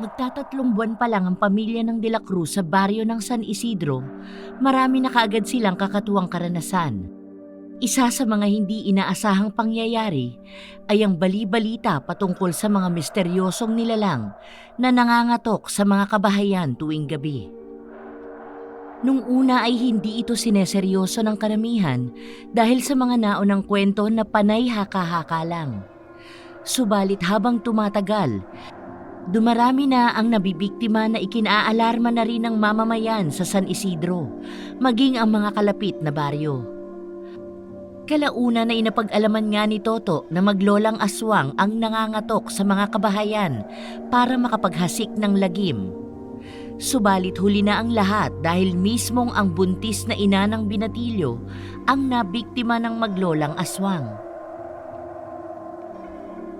Magtatatlong buwan pa lang ang pamilya ng De La Cruz sa baryo ng San Isidro, marami na kaagad silang kakatuwang karanasan. Isa sa mga hindi inaasahang pangyayari ay ang bali-balita patungkol sa mga misteryosong nilalang na nangangatok sa mga kabahayan tuwing gabi. Nung una ay hindi ito sineseryoso ng karamihan dahil sa mga naunang kwento na panay haka-haka lang. Subalit habang tumatagal, dumarami na ang nabibiktima na ikinaalarma na rin ng mamamayan sa San Isidro, maging ang mga kalapit na baryo. Kalauna na inapag-alaman nga ni Toto na maglolang aswang ang nangangatok sa mga kabahayan para makapaghasik ng lagim. Subalit huli na ang lahat dahil mismong ang buntis na ina ng binatilyo ang nabiktima ng maglolang aswang.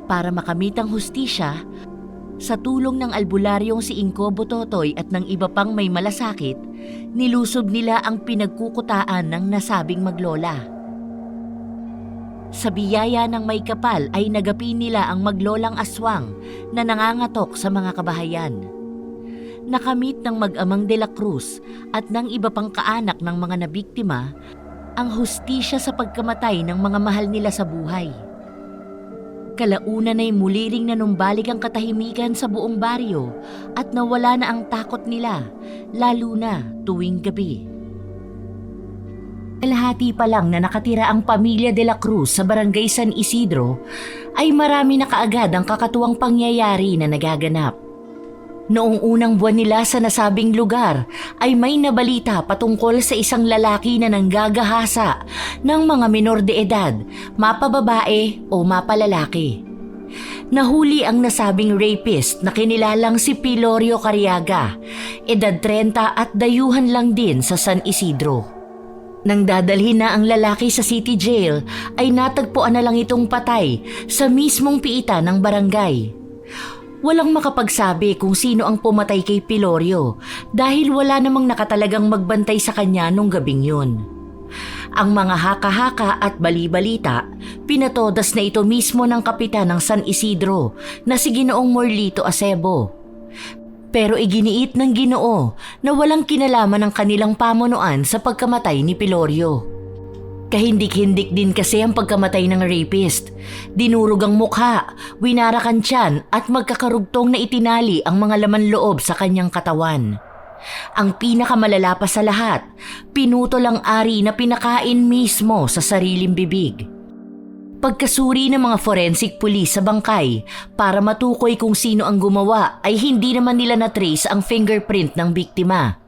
Para makamit ang hustisya, sa tulong ng albularyong si Inkobo Totoy at ng iba pang may malasakit, nilusob nila ang pinagkukutaan ng nasabing maglola. Sa biyaya ng may kapal ay nagapi nila ang maglolang aswang na nangangatok sa mga kabahayan. Nakamit ng mag-amang De La Cruz at ng iba pang kaanak ng mga nabiktima ang hustisya sa pagkamatay ng mga mahal nila sa buhay. Kalaunan ay muli ring nanumbalik ang katahimikan sa buong baryo at nawala na ang takot nila, lalo na tuwing gabi. Kalahati pa lang na nakatira ang pamilya De La Cruz sa barangay San Isidro ay marami na kaagad ang kakatuwang pangyayari na nagaganap. Noong unang buwan nila sa nasabing lugar ay may nabalita patungkol sa isang lalaki na nanggagahasa ng mga menor de edad, mapababae o mapalalaki. Nahuli ang nasabing rapist na kinilalang si Pilorio Cariaga, edad 30 at dayuhan lang din sa San Isidro. Nang dadalhin na ang lalaki sa city jail ay natagpuan na lang itong patay sa mismong piitan ng barangay. Walang makapagsabi kung sino ang pumatay kay Pilorio dahil wala namang nakatalagang magbantay sa kanya nung gabing yun. Ang mga haka-haka at bali-balita, pinatodas na ito mismo ng kapitan ng San Isidro na si Ginoong Morlito Acebo. Pero iginiit ng Ginoo na walang kinalaman ng kanilang pamunuan sa pagkamatay ni Pilorio. Kahindik-hindik din kasi ang pagkamatay ng rapist. Dinurog ang mukha, winarak ang tiyan at magkakarugtong na itinali ang mga laman loob sa kanyang katawan. Ang pinakamalala pa sa lahat, pinutol ang ari na pinakain mismo sa sariling bibig. Pagkasuri ng mga forensic police sa bangkay para matukoy kung sino ang gumawa ay hindi naman nila na-trace ang fingerprint ng biktima.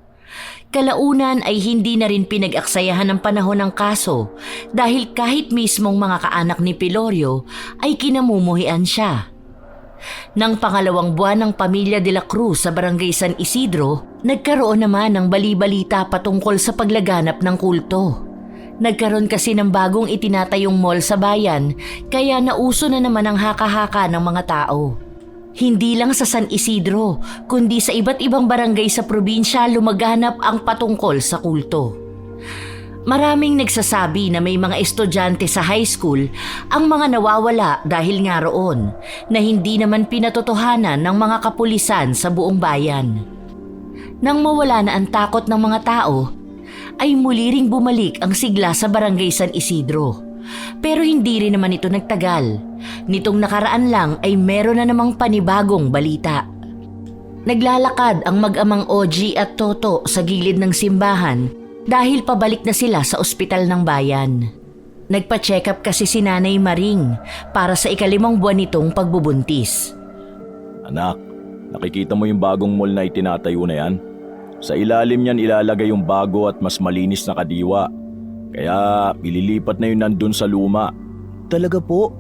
Kalaunan ay hindi na rin pinag-aksayahan ng panahon ng kaso dahil kahit mismong mga kaanak ni Pilorio ay kinamumuhian siya. Nang pangalawang buwan ng pamilya De La Cruz sa barangay San Isidro, nagkaroon naman ng bali-balita patungkol sa paglaganap ng kulto. Nagkaroon kasi ng bagong itinatayong mall sa bayan kaya nauso na naman ang haka-haka ng mga tao. Hindi lang sa San Isidro, kundi sa iba't ibang barangay sa probinsya lumaganap ang patungkol sa kulto. Maraming nagsasabi na may mga estudyante sa high school ang mga nawawala dahil nga roon, na hindi naman pinatotohanan ng mga kapulisan sa buong bayan. Nang mawala na ang takot ng mga tao, ay muli ring bumalik ang sigla sa barangay San Isidro. Pero hindi rin naman ito nagtagal. Nitong nakaraan lang ay meron na namang panibagong balita. Naglalakad ang mag-amang Ogie at Toto sa gilid ng simbahan dahil pabalik na sila sa ospital ng bayan. Nagpa-check up kasi si Nanay Maring para sa ikalimang buwan nitong pagbubuntis. Anak, nakikita mo yung bagong mall na itinatayo na yan? Sa ilalim niyan ilalagay yung bago at mas malinis na kadiwa. Kaya ililipat na yun nandun sa luma. Talaga po?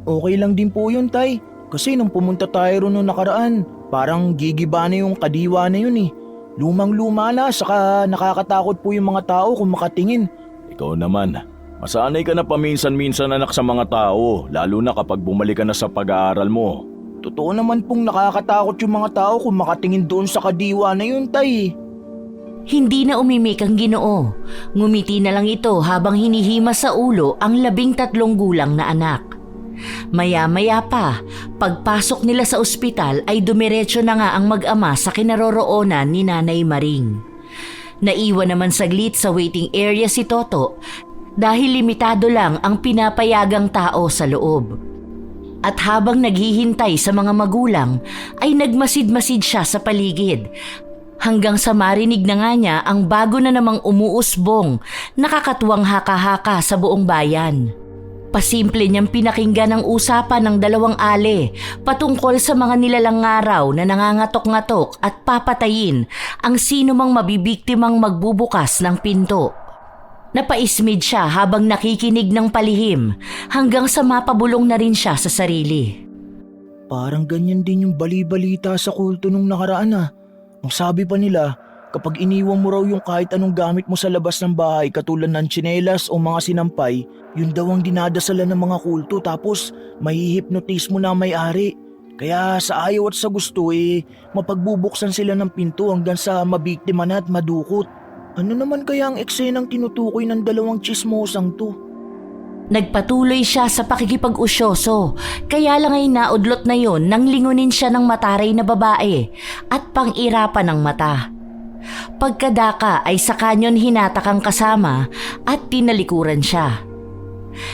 Okay lang din po yun, Tay. Kasi nung pumunta tayo ron noong nakaraan, parang gigiba na yung kadiwa na yun eh. Lumang-luma na, saka nakakatakot po yung mga tao kung makatingin. Ikaw naman, masanay ka na paminsan-minsan anak sa mga tao, lalo na kapag bumalik ka na sa pag-aaral mo. Totoo naman pong nakakatakot yung mga tao kung makatingin doon sa kadiwa na yun, Tay. Hindi na umimik ang Ginoo. Ngumiti na lang ito habang hinihima sa ulo ang 13 gulang na anak. Maya-maya pa, pagpasok nila sa ospital ay dumiretso na nga ang mag-ama sa kinaroroonan ni Nanay Maring. Naiwan naman saglit sa waiting area si Toto dahil limitado lang ang pinapayagang tao sa loob. At habang naghihintay sa mga magulang ay nagmasid-masid siya sa paligid hanggang sa marinig na nga niya ang bago na namang umuusbong, nakakatuwang haka-haka sa buong bayan. Pasimple niyang pinakinggan ang usapan ng dalawang ale patungkol sa mga nilalang araw na nangangatok-ngatok at papatayin ang sino mang mabibiktimang magbubukas ng pinto. Napaismid siya habang nakikinig ng palihim hanggang sa mapabulong na rin siya sa sarili. Parang ganyan din yung bali-balita sa kulto nung nakaraan ah. Ang sabi pa nila, kapag iniwan mo raw yung kahit anong gamit mo sa labas ng bahay katulad ng tsinelas o mga sinampay, yun daw ang dinadasalan ng mga kulto tapos mahihipnotis mo na ang may-ari. Kaya sa ayaw at sa gusto mapagbubuksan sila ng pinto hanggang sa mabiktima na at madukot. Ano naman kaya ang eksenang tinutukoy ng dalawang tsismosang to? Nagpatuloy siya sa pakikipag-usyoso, kaya lang ay naudlot na yon nang lingunin siya ng mataray na babae at pang-irapan ng mata. Pagkadaka ay sa kanyon hinatak ang kasama at tinalikuran siya.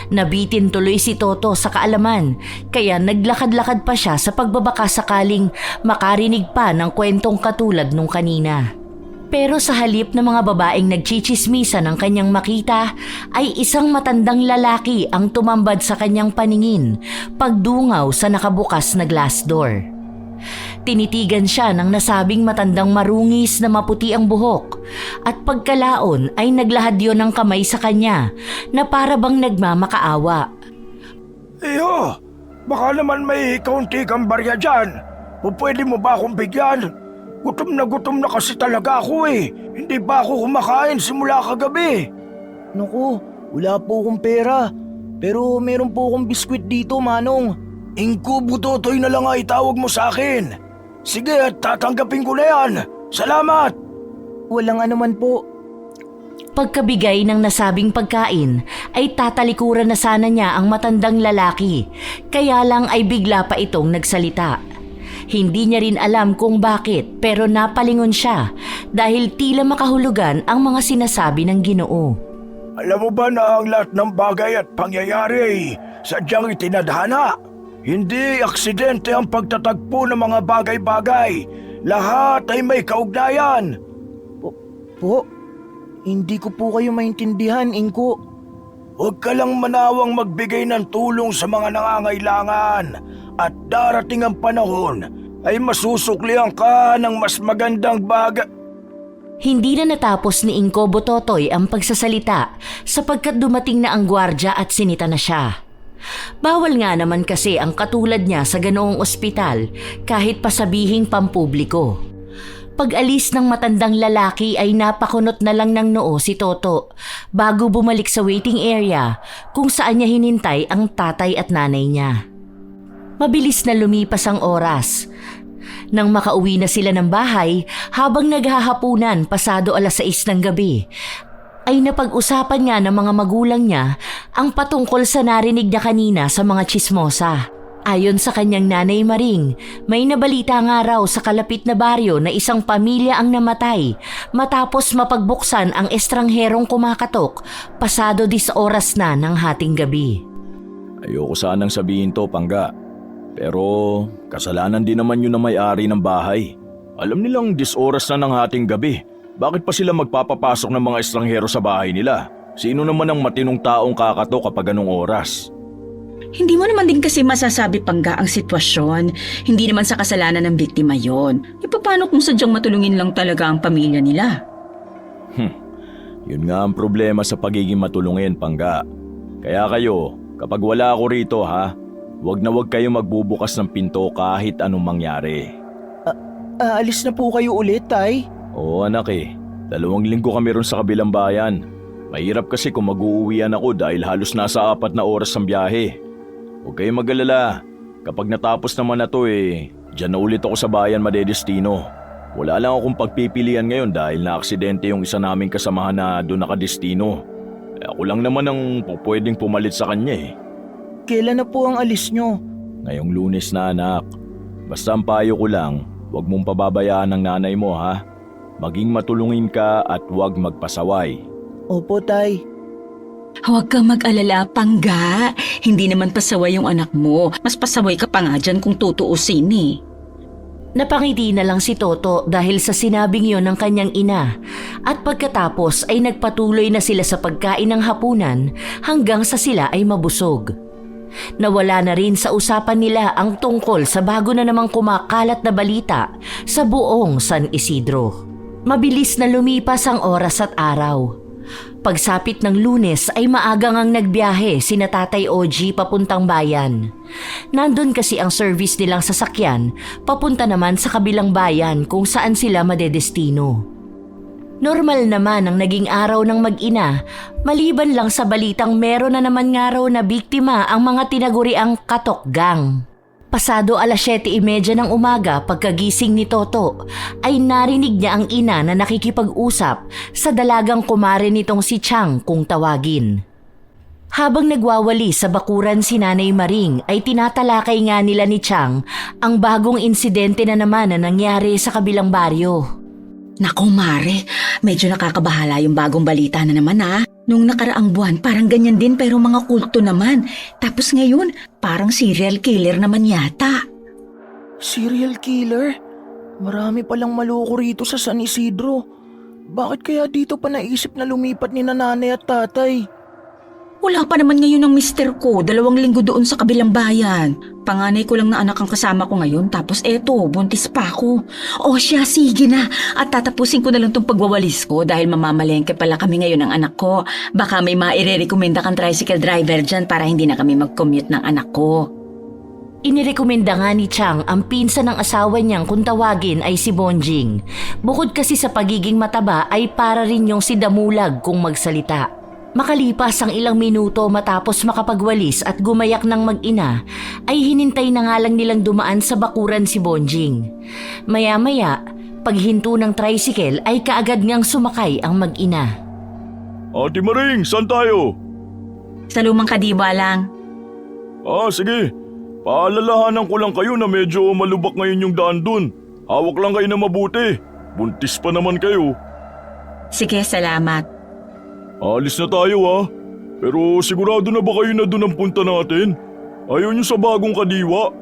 Nabitin tuloy si Toto sa kaalaman kaya naglakad-lakad pa siya sa pagbabaka sakaling makarinig pa ng kwentong katulad nung kanina. Pero sa halip ng mga babaeng nagchichismisa ng kanyang makita ay isang matandang lalaki ang tumambad sa kanyang paningin pagdungaw sa nakabukas na glass door. Tinitigan siya ng nasabing matandang marungis na maputi ang buhok at pagkalaon ay naglahad yon ng kamay sa kanya na para bang nagmamakaawa. Iyo, baka naman may kaunti kang barya dyan. Pwede mo ba akong bigyan? Gutom na kasi talaga ako eh. Hindi ba ako kumakain simula kagabi? Naku, wala po akong pera. Pero meron po akong biskwit dito, Manong. Ingko Butotoy na lang nga itawag mo sa akin. Sige, tatanggapin ko na yan. Salamat! Walang anuman po. Pagkabigay ng nasabing pagkain ay tatalikuran na sana niya ang matandang lalaki, kaya lang ay bigla pa itong nagsalita. Hindi niya rin alam kung bakit pero napalingon siya dahil tila makahulugan ang mga sinasabi ng Ginoo. Alam mo ba na ang lahat ng bagay at pangyayari ay sadyang itinadhana? Hindi aksidente ang pagtatagpo ng mga bagay-bagay. Lahat ay may kaugnayan. Po, hindi ko po kayo maintindihan, Inko. Huwag ka lang manawang magbigay ng tulong sa mga nangangailangan at darating ang panahon ay masusuklian ka ng mas magandang bagay. Hindi na natapos ni Inko Butotoy ang pagsasalita sapagkat dumating na ang gwardya at sinita na siya. Bawal nga naman kasi ang katulad niya sa ganoong ospital kahit pasabihing pampubliko. Pag-alis ng matandang lalaki ay napakunot na lang ng noo si Toto bago bumalik sa waiting area kung saan niya hinintay ang tatay at nanay niya. Mabilis na lumipas ang oras. Nang makauwi na sila ng bahay habang naghahapunan pasado 6:00 ng gabi, ay napag-usapan nga ng mga magulang niya ang patungkol sa narinig na kanina sa mga tsismosa. Ayon sa kanyang Nanay Maring, may nabalita nga raw sa kalapit na baryo na isang pamilya ang namatay matapos mapagbuksan ang estrangherong kumakatok pasado 10 oras na ng hating gabi. Ayoko sanang sabihin to, Pangga. Pero kasalanan din naman yun na may-ari ng bahay. Alam nilang 10 oras na ng hating gabi. Bakit pa sila magpapapasok ng mga estranghero sa bahay nila? Sino naman ang matinong taong kakatok kapag anong oras? Hindi mo naman din kasi masasabi, Pangga, ang sitwasyon. Hindi naman sa kasalanan ng biktima yon. E paano kung sadyang matulungin lang talaga ang pamilya nila? Yun nga ang problema sa pagiging matulungin, Pangga. Kaya kayo, kapag wala ako rito wag na wag kayo magbubukas ng pinto kahit anong mangyari. Aalis na po kayo ulit, Tay? Oo anak 2 linggo kami ron sa kabilang bayan. Mahirap kasi kung mag-uuwian ako dahil halos nasa 4 na oras ang biyahe. Huwag kayong mag-alala. Kapag natapos naman na to dyan na ulit ako sa bayan madedestino. Wala lang akong pagpipilian ngayon dahil na-aksidente yung isa naming kasamahan na doon nakadestino. Ako lang naman ang pwedeng pumalit sa kanya kailan na po ang alis nyo? Ngayong Lunes na anak. Basta ang payo ko lang, huwag mong pababayaan ang nanay mo ha. Maging matulungin ka at huwag magpasaway. Opo, Tay. Huwag kang mag-alala, Pangga. Hindi naman pasaway yung anak mo. Mas pasaway ka pa nga dyan kung tutuusin eh. Napangiti na lang si Toto dahil sa sinabing yon ng kanyang ina at pagkatapos ay nagpatuloy na sila sa pagkain ng hapunan hanggang sa sila ay mabusog. Nawala na rin sa usapan nila ang tungkol sa bago na namang kumakalat na balita sa buong San Isidro. Mabilis na lumipas ang oras at araw. Pagsapit ng Lunes ay maagang ang nagbiyahe sina Tatay OG papuntang bayan. Nandun kasi ang service nilang sasakyan papunta naman sa kabilang bayan kung saan sila madedestino. Normal naman ang naging araw ng mag-ina, maliban lang sa balitang meron na naman nga raw na biktima ang mga tinaguriang Katok Gang. Pasado 7:30 ng umaga pagkagising ni Toto ay narinig niya ang ina na nakikipag-usap sa dalagang kumare nitong si Chang kung tawagin. Habang nagwawali sa bakuran si Nanay Maring ay tinatalakay nga nila ni Chang ang bagong insidente na naman na nangyari sa kabilang baryo. Naku, Mare, medyo nakakabahala yung bagong balita na naman ha. Nung nakaraang buwan, parang ganyan din pero mga kulto naman. Tapos ngayon, parang serial killer naman yata. Serial killer? Marami palang maloko rito sa San Isidro. Bakit kaya dito pa naisip na lumipat ni nanay at tatay? Wala pa naman ngayon ang mister ko, 2 linggo doon sa kabilang bayan. Panganay ko lang na anak ang kasama ko ngayon, tapos eto, buntis pa ako. O siya, sige na. At tatapusin ko na lang tong pagwawalis ko dahil mamamalengke pala kami ngayon ng anak ko. Baka may maire-recommenda kang tricycle driver dyan para hindi na kami mag-commute ng anak ko. Inirekomenda nga ni Chang ang pinsan ng asawa niyang kung tawagin ay si Bonjing. Bukod kasi sa pagiging mataba ay para rin yung si Damulag kung magsalita. Makalipas ang ilang minuto matapos makapagwalis at gumayak ng mag-ina, ay hinintay na nga lang nilang dumaan sa bakuran si Bonjing. Maya-maya, paghinto ng tricycle ay kaagad ngang sumakay ang mag-ina. Ate Maring, saan tayo? Sa lumang kadiwa lang. Sige. Paalalahanan ko lang kayo na medyo malubak ngayon yung daan dun. Hawak lang kayo na mabuti. Buntis pa naman kayo. Sige, salamat. Alis na tayo ha. Pero sigurado na ba kayo na dun ang punta natin? Ayaw nyo sa bagong kadiwa.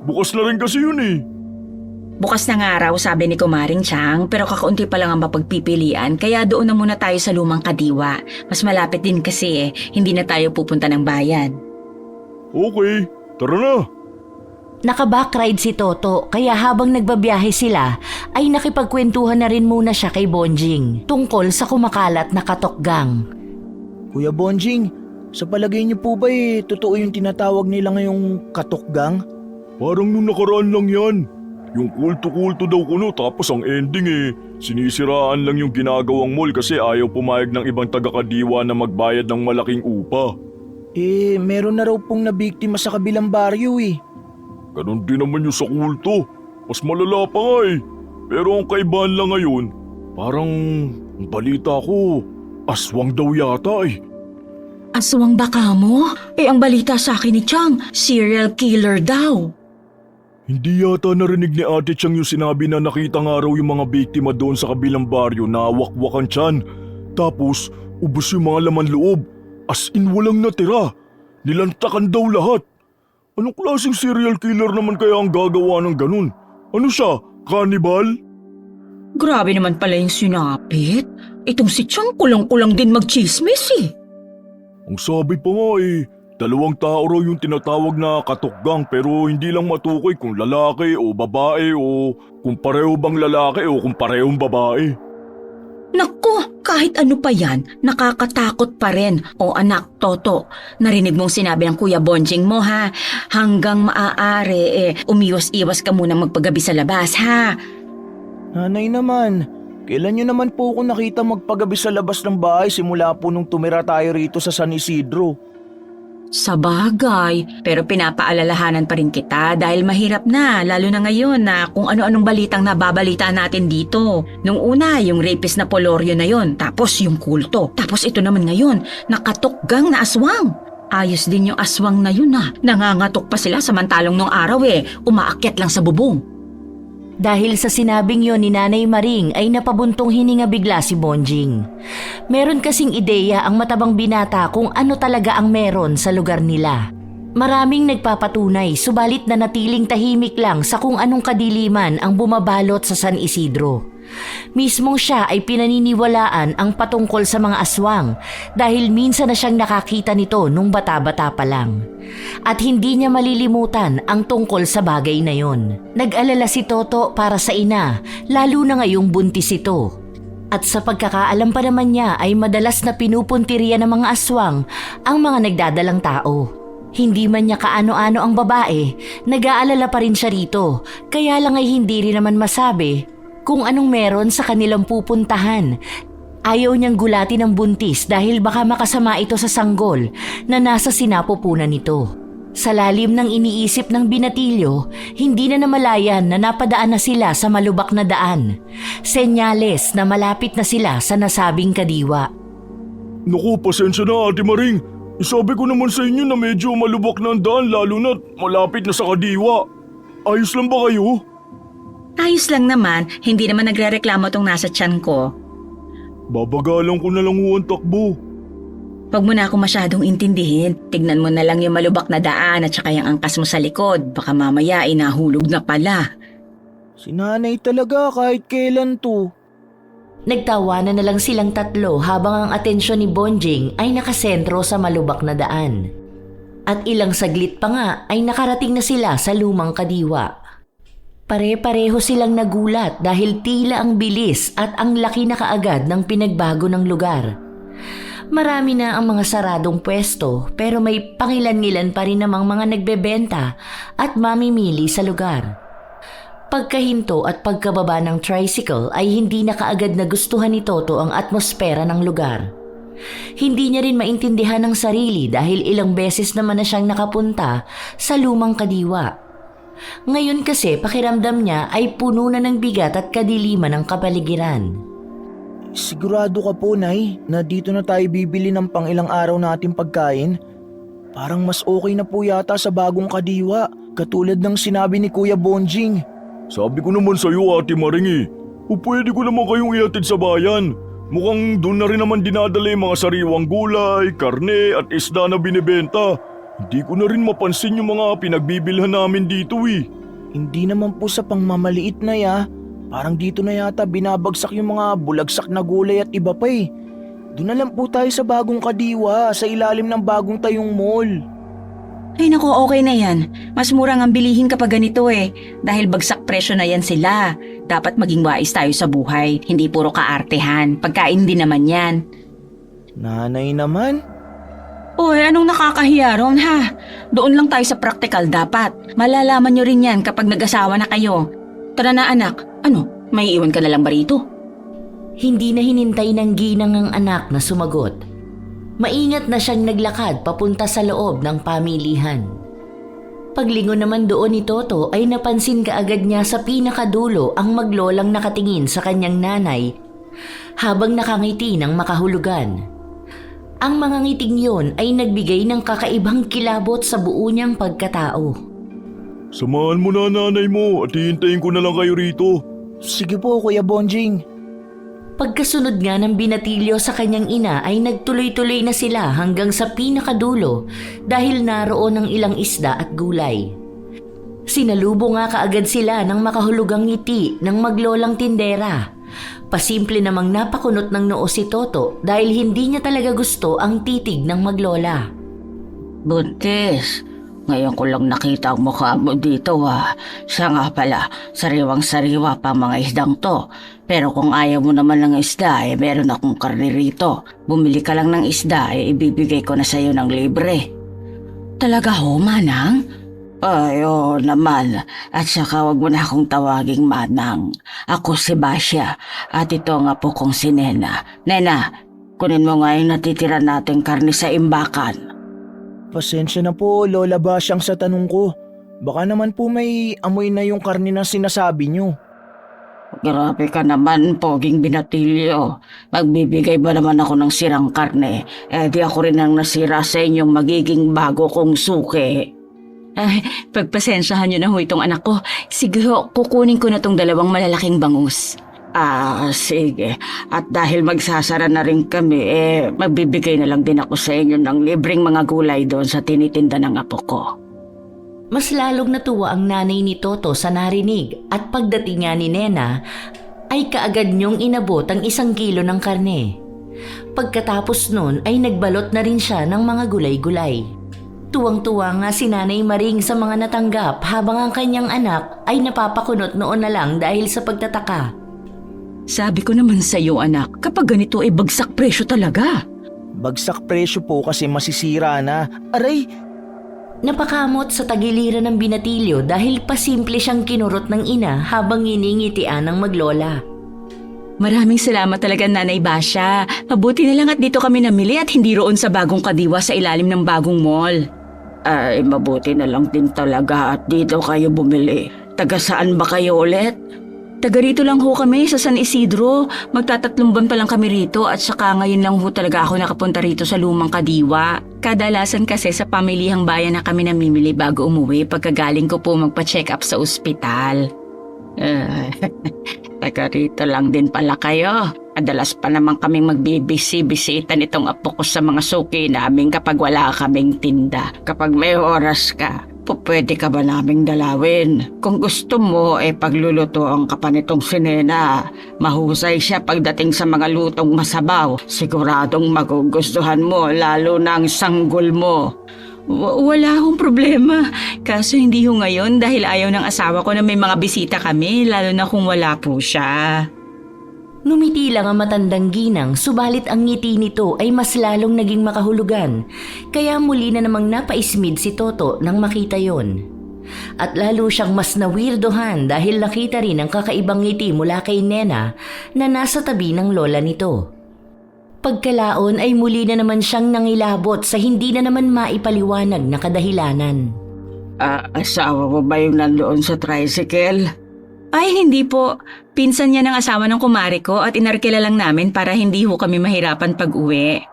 Bukas na rin kasi yun eh. Bukas na nga raw, sabi ni Kumaring Chang, pero kakaunti pa lang ang mapagpipilian, kaya doon na muna tayo sa lumang kadiwa. Mas malapit din kasi hindi na tayo pupunta ng bayan. Okay, tara na. Naka-backride si Toto kaya habang nagbabiyahe sila ay nakipagkwentuhan na rin muna siya kay Bonjing tungkol sa kumakalat na Katok Gang. Kuya Bonjing, sa palagay niyo po ba totoo yung tinatawag nila ngayong Katok Gang? Parang nung nakaraan lang yan. Yung kulto-kulto daw kuno tapos ang ending sinisiraan lang yung ginagawang mall kasi ayaw pumayag ng ibang taga-kadiwa na magbayad ng malaking upa. Meron na raw pong nabiktima sa kabilang baryo Ganon din naman yung sa kulto. Mas malala pa nga Pero ang kaibahan lang ngayon, parang ang balita ko, aswang daw yata Aswang baka mo? Ang balita sa akin ni Chang, serial killer daw. Hindi yata narinig ni Ate Chang yung sinabi na nakita nga raw yung mga biktima doon sa kabilang baryo na wakwakan tiyan. Tapos, ubos yung mga laman loob. As in walang natira. Nilantakan daw lahat. Anong klaseng serial killer naman kaya ang gagawa ng ganun? Ano siya? Cannibal? Grabe naman pala yung sinapit. Itong si Chang kulang-kulang din magchismis Ang sabi pa nga 2 tao raw yung tinatawag na Katok Gang pero hindi lang matukoy kung lalaki o babae o kung pareho bang lalaki o kung parehong babae. Naku, kahit ano pa yan, nakakatakot pa rin. O anak, Toto, narinig mong sinabi ng Kuya Bonjing mo ha, hanggang maaari umiwas-iwas ka muna magpagabi sa labas ha. Nanay naman, kailan niyo naman po ako nakita magpagabi sa labas ng bahay simula po nung tumira tayo rito sa San Isidro? Sa bagay, pero pinapaalalahanan pa rin kita dahil mahirap na, lalo na ngayon na kung ano-anong balitang nababalita natin dito. Nung una, yung rapist na Polorio na yon, tapos yung kulto, tapos ito naman ngayon, na Katok Gang na aswang. Ayos din yung aswang na yun Nangangatok pa sila samantalong nung araw umaakyat lang sa bubong. Dahil sa sinabing yon ni Nanay Maring ay napabuntong hininga bigla si Bonjing. Meron kasing ideya ang matabang binata kung ano talaga ang meron sa lugar nila. Maraming nagpapatunay subalit na natiling tahimik lang sa kung anong kadiliman ang bumabalot sa San Isidro. Mismong siya ay pinaniniwalaan ang patungkol sa mga aswang dahil minsan na siyang nakakita nito nung bata-bata pa lang. At hindi niya malilimutan ang tungkol sa bagay na yon. Nag-alala si Toto para sa ina, lalo na ngayong buntis ito. At sa pagkakaalam pa naman niya ay madalas na pinupuntiriya ng mga aswang ang mga nagdadalang tao. Hindi man niya kaano-ano ang babae, nag-aalala pa rin siya rito, kaya lang ay hindi rin naman masabi kung anong meron sa kanilang pupuntahan. Ayaw niyang gulatin ang buntis dahil baka makasama ito sa sanggol na nasa sinapupunan nito. Sa lalim ng iniisip ng binatilyo, hindi na namalayan na napadaan na sila sa malubak na daan. Senyales na malapit na sila sa nasabing kadiwa. Naku, pasensya na Ate Maring. Isabi ko naman sa inyo na medyo malubak na ang daan lalo na't malapit na sa kadiwa. Ayos lang ba kayo? Ayos lang naman, hindi naman nagrereklamo tong nasa tiyan ko. Babagalan ko na lang ho ang takbo. Huwag mo na ako masyadong intindihin. Tignan mo na lang yung malubak na daan at saka yung angkas mo sa likod. Baka mamaya nahulog na pala. Si nanay talaga kahit kailan to. Nagtawanan na lang silang tatlo habang ang atensyon ni Bonjing ay nakasentro sa malubak na daan. At ilang saglit pa nga ay nakarating na sila sa lumang kadiwa. Pare-pareho silang nagulat dahil tila ang bilis at ang laki na kaagad ng pinagbago ng lugar. Marami na ang mga saradong pwesto pero may pangilan-ngilan pa rin namang mga nagbebenta at mamimili sa lugar. Pagkahinto at pagkababa ng tricycle ay hindi na kaagad nagustuhan ni Toto ang atmosfera ng lugar. Hindi niya rin maintindihan ang sarili dahil ilang beses naman na siyang nakapunta sa lumang kadiwa. Ngayon kasi pakiramdam niya ay puno na ng bigat at kadiliman ng kapaligiran. Sigurado ka po, Nay, na dito na tayo bibili ng pang-ilang araw nating pagkain? Parang mas okay na po yata sa bagong kadiwa, katulad ng sinabi ni Kuya Bonjing. Sabi ko naman sa iyo Ate Maring pwede ko naman kayong ihatid sa bayan. Mukhang doon na rin naman dinadala yung mga sariwang gulay, karne at isda na binibenta. Hindi ko na rin mapansin yung mga pinagbibilhan namin dito Hindi naman po sa pangmamaliit na Parang dito na yata binabagsak yung mga bulagsak na gulay at iba pa Doon na lang po tayo sa bagong kadiwa, sa ilalim ng bagong tayong mall. Ay naku, okay na yan. Mas murang ang bilihin kapag ganito dahil bagsak presyo na yan sila. Dapat maging wais tayo sa buhay, hindi puro kaartehan. Pagkain din naman yan. Nanay naman? Oy, anong nakakahiya ron Doon lang tayo sa practical dapat. Malalaman nyo rin yan kapag nag-asawa na kayo. Tara na anak, may iwan ka na lang ba rito? Hindi na hinintay ng ginang ang anak na sumagot. Maingat na siyang naglakad papunta sa loob ng pamilihan. Paglingon naman doon ni Toto ay napansin kaagad niya sa pinakadulo ang maglolang nakatingin sa kanyang nanay habang nakangiti ng makahulugan. Ang mga ngiting yon ay nagbigay ng kakaibang kilabot sa buo niyang pagkatao. Samahan mo na nanay mo at hihintayin ko na lang kayo rito. Sige po, Kuya Bonjing. Pagkasunod nga ng binatilyo sa kanyang ina ay nagtuloy-tuloy na sila hanggang sa pinakadulo dahil naroon ang ilang isda at gulay. Sinalubo nga kaagad sila ng makahulugang ngiti ng maglolang tindera. Pasimple namang napakunot ng noo si Toto dahil hindi niya talaga gusto ang titig ng maglola. Buntis, ngayon ko lang nakita ang mukha mo dito Siya nga pala, sariwang-sariwa pa mga isdang to. Pero kung ayaw mo naman ng isda, meron akong karne rito. Bumili ka lang ng isda, ibibigay ko na sa'yo ng libre. Talaga ho, Manang? Ay, oo naman. At saka wag mo na akong tawaging Manang. Ako si Basya at ito nga po kong si Nena. Nena, kunin mo nga yung natitira nating karne sa imbakan. Pasensya na po, Lola Basyang sa tanong ko. Baka naman po may amoy na yung karne na sinasabi nyo. Grabe ka naman, poging binatilyo. Magbibigay ba naman ako ng sirang karne? Di ako rin ang nasira sa inyong magiging bago kong suki. Ay, pagpasensyahan niyo na ho itong anak ko. Sige ho, kukunin ko na tong 2 malalaking bangus. Sige. At dahil magsasara na rin kami, magbibigay na lang din ako sa inyo ng libreng mga gulay doon sa tinitinda ng apo ko. Mas lalong natuwa ang nanay ni Toto sa narinig at pagdating nga ni Nena ay kaagad niyong inabot ang 1 kilo ng karne. Pagkatapos nun ay nagbalot na rin siya ng mga gulay-gulay. Tuwang-tuwa nga si Nanay Maring sa mga natanggap habang ang kanyang anak ay napapakunot noon na lang dahil sa pagtataka. Sabi ko naman sa iyo, anak, kapag ganito ay bagsak presyo talaga. Bagsak presyo po kasi masisira na. Aray, Napakamot sa tagiliran ng binatilyo dahil pasimple siyang kinurot ng ina habang iningitian ng maglola. Maraming salamat talaga, Nanay Basha. Mabuti na lang at dito kami namili at hindi roon sa bagong kadiwa sa ilalim ng bagong mall. Ay, mabuti na lang din talaga at dito kayo bumili. Taga saan ba kayo ulit? Taga rito lang ho kami sa San Isidro. Magtatatlong buwan pa lang kami rito at saka ngayon lang ho talaga ako nakapunta rito sa lumang kadiwa. Kadalasan kasi sa pamilihang bayan na kami namimili bago umuwi pagkagaling ko po magpa-check up sa ospital. Taga rito lang din pala kayo. Adalas pa naman kaming magbibisi-bisita nitong apo ko sa mga suki namin kapag wala kaming tinda. Kapag may oras ka, pwede ka ba naming dalawin? Kung gusto mo, paglulutoan ka pa nitong si Nena. Mahusay siya pagdating sa mga lutong masabaw. Siguradong magugustuhan mo, lalo na ang sanggol mo. Wala akong problema. Kaso hindi ho ngayon dahil ayaw ng asawa ko na may mga bisita kami, lalo na kung wala po siya. Numiti lang ang matandang ginang, subalit ang ngiti nito ay mas lalong naging makahulugan. Kaya muli na namang napaismid si Toto nang makita yon. At lalo siyang mas nawirdohan dahil nakita rin ang kakaibang ngiti mula kay Nena na nasa tabi ng lola nito. Pagkalaon ay muli na naman siyang nangilabot sa hindi na naman maipaliwanag na kadahilanan. Asawa mo ba yung nandoon sa tricycle? Ay, hindi po. Pinsan niya ng asawa ng kumari ko at inarkila lang namin para hindi ho kami mahirapan pag-uwi.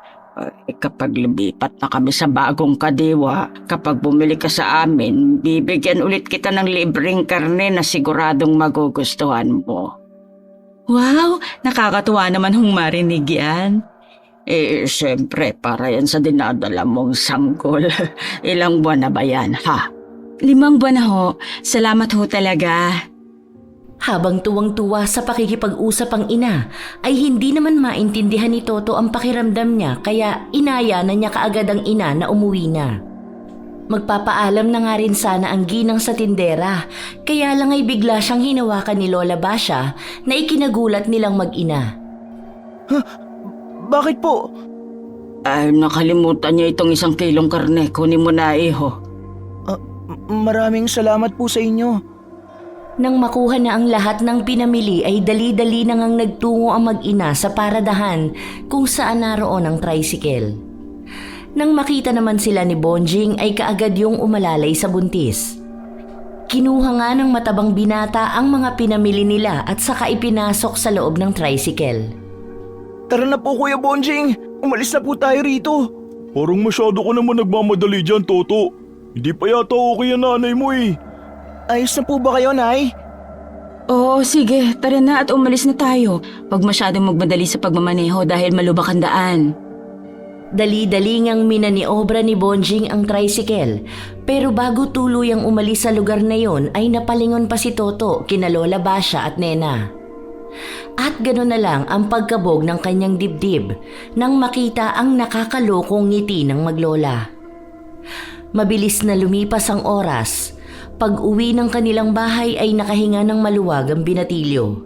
Kapag lumipat na kami sa bagong kadiwa, kapag bumili ka sa amin, bibigyan ulit kita ng libreng karne na siguradong magugustuhan mo. Wow, nakakatuwa naman hong marinig yan. Siyempre, para yan sa dinadala mong sanggol. Ilang buwan na ba yan, ha? 5 buwan na ho. Salamat ho talaga. Habang tuwang-tuwa sa pakikipag-usap ang ina, ay hindi naman maintindihan ni Toto ang pakiramdam niya kaya inaya na niya kaagad ang ina na umuwi na. Magpapaalam na nga rin sana ang ginang sa tindera, kaya lang ay bigla siyang hinawakan ni Lola Basha na ikinagulat nilang mag-ina. bakit po? Ay, nakalimutan niya itong 1 kilong karne. Kunin mo na, iho. Maraming salamat po sa inyo. Nang makuha na ang lahat ng pinamili ay dali-dali na ngang nagtungo ang mag-ina sa paradahan kung saan naroon ang tricycle. Nang makita naman sila ni Bonjing ay kaagad yung umalalay sa buntis. Kinuha nga ng matabang binata ang mga pinamili nila at saka ipinasok sa loob ng tricycle. Tara na po Kuya Bonjing, umalis na po tayo rito. Parang masyado ko naman nagmamadali dyan, Toto. Hindi pa yata okay ang nanay mo eh. Ayos na po ba kayo, Nay? Oo, sige. Tara na at umalis na tayo. Huwag masyadong magmadali sa pagmamaneho dahil malubak ang daan. Dali-dali ngang minaniobra ni Bonjing ang tricycle, pero bago tuluyang umalis sa lugar na yon ay napalingon pa si Toto kina Lola Basha at Nena. At gano'n na lang ang pagkabog ng kanyang dibdib nang makita ang nakakalokong ngiti ng maglola. Mabilis na lumipas ang oras. Pag-uwi ng kanilang bahay ay nakahinga ng maluwag ang binatilyo.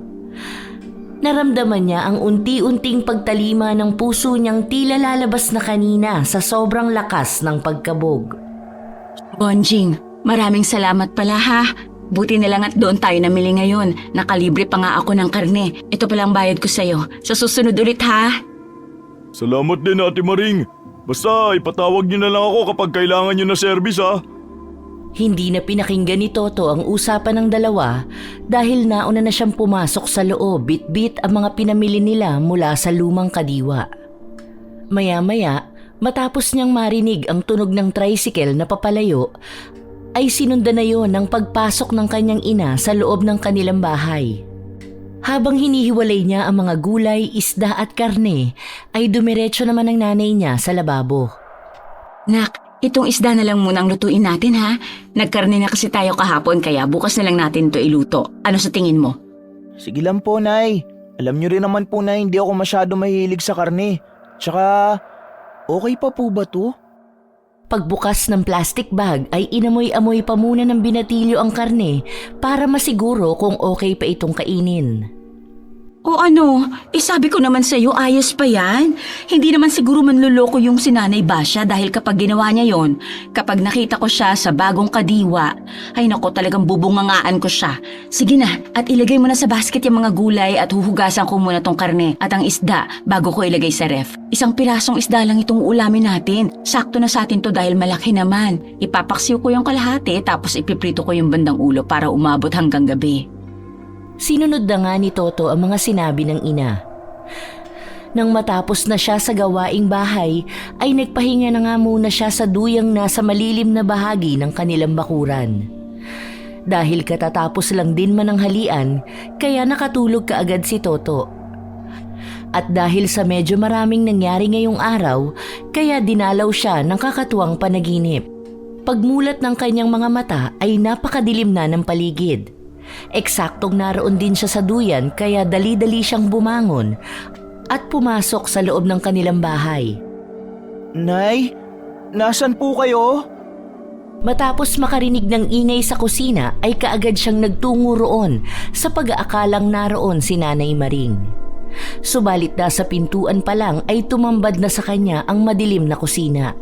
Naramdaman niya ang unti-unting pagtalima ng puso niyang tila lalabas na kanina sa sobrang lakas ng pagkabog. Bonjing, maraming salamat pala ha. Buti na lang at doon tayo namili ngayon. Nakalibre pa nga ako ng karne. Ito palang bayad ko sa'yo. Sa susunod ulit ha. Salamat din, Ate Maring. Basta ipatawag niyo na lang ako kapag kailangan niyo na service, ha? Hindi na pinakinggan ni Toto ang usapan ng dalawa dahil nauna na siyang pumasok sa loob bit-bit ang mga pinamili nila mula sa lumang kadiwa. Maya-maya, matapos niyang marinig ang tunog ng tricycle na papalayo, ay sinundan na yon ng pagpasok ng kanyang ina sa loob ng kanilang bahay. Habang hinihiwalay niya ang mga gulay, isda at karne, ay dumiretso naman ang nanay niya sa lababo. Nak, itong isda na lang munang lutuin natin ha. Nagkarne na kasi tayo kahapon kaya bukas na lang natin to iluto. Ano sa tingin mo? Sige lang po, Nay. Alam niyo rin naman po na hindi ako masyado mahilig sa karne. Tsaka, okay pa po ba to? Pagbukas ng plastic bag ay inamoy-amoy pa muna ng binatilyo ang karne para masiguro kung okay pa itong kainin. O ano, sabi ko naman sa'yo ayos pa yan. Hindi naman siguro manluloko yung sinanay Basya dahil kapag ginawa niya yon, kapag nakita ko siya sa bagong kadiwa, ay nako talagang bubungangaan ko siya. Sige na, at ilagay mo na sa basket yung mga gulay at huhugasan ko muna tong karne at ang isda bago ko ilagay sa ref. Isang pirasong isda lang itong ulamin natin. Sakto na sa atin to dahil malaki naman. Ipapaksiw ko yung kalahati tapos ipiprito ko yung bandang ulo para umabot hanggang gabi. Sinunod na nga ni Toto ang mga sinabi ng ina. Nang matapos na siya sa gawaing bahay, ay nagpahinga na nga muna siya sa duyang nasa malilim na bahagi ng kanilang bakuran. Dahil katatapos lang din mananghalian, kaya nakatulog kaagad si Toto. At dahil sa medyo maraming nangyari ngayong araw, kaya dinalaw siya ng kakatuwang panaginip. Pagmulat ng kanyang mga mata ay napakadilim na ng paligid. Eksaktong naroon din siya sa duyan kaya dali-dali siyang bumangon at pumasok sa loob ng kanilang bahay. Nay, nasan po kayo? Matapos makarinig ng ingay sa kusina ay kaagad siyang nagtungo roon sa pag-aakalang naroon si Nanay Maring. Subalit na sa pintuan pa lang ay tumambad na sa kanya ang madilim na kusina.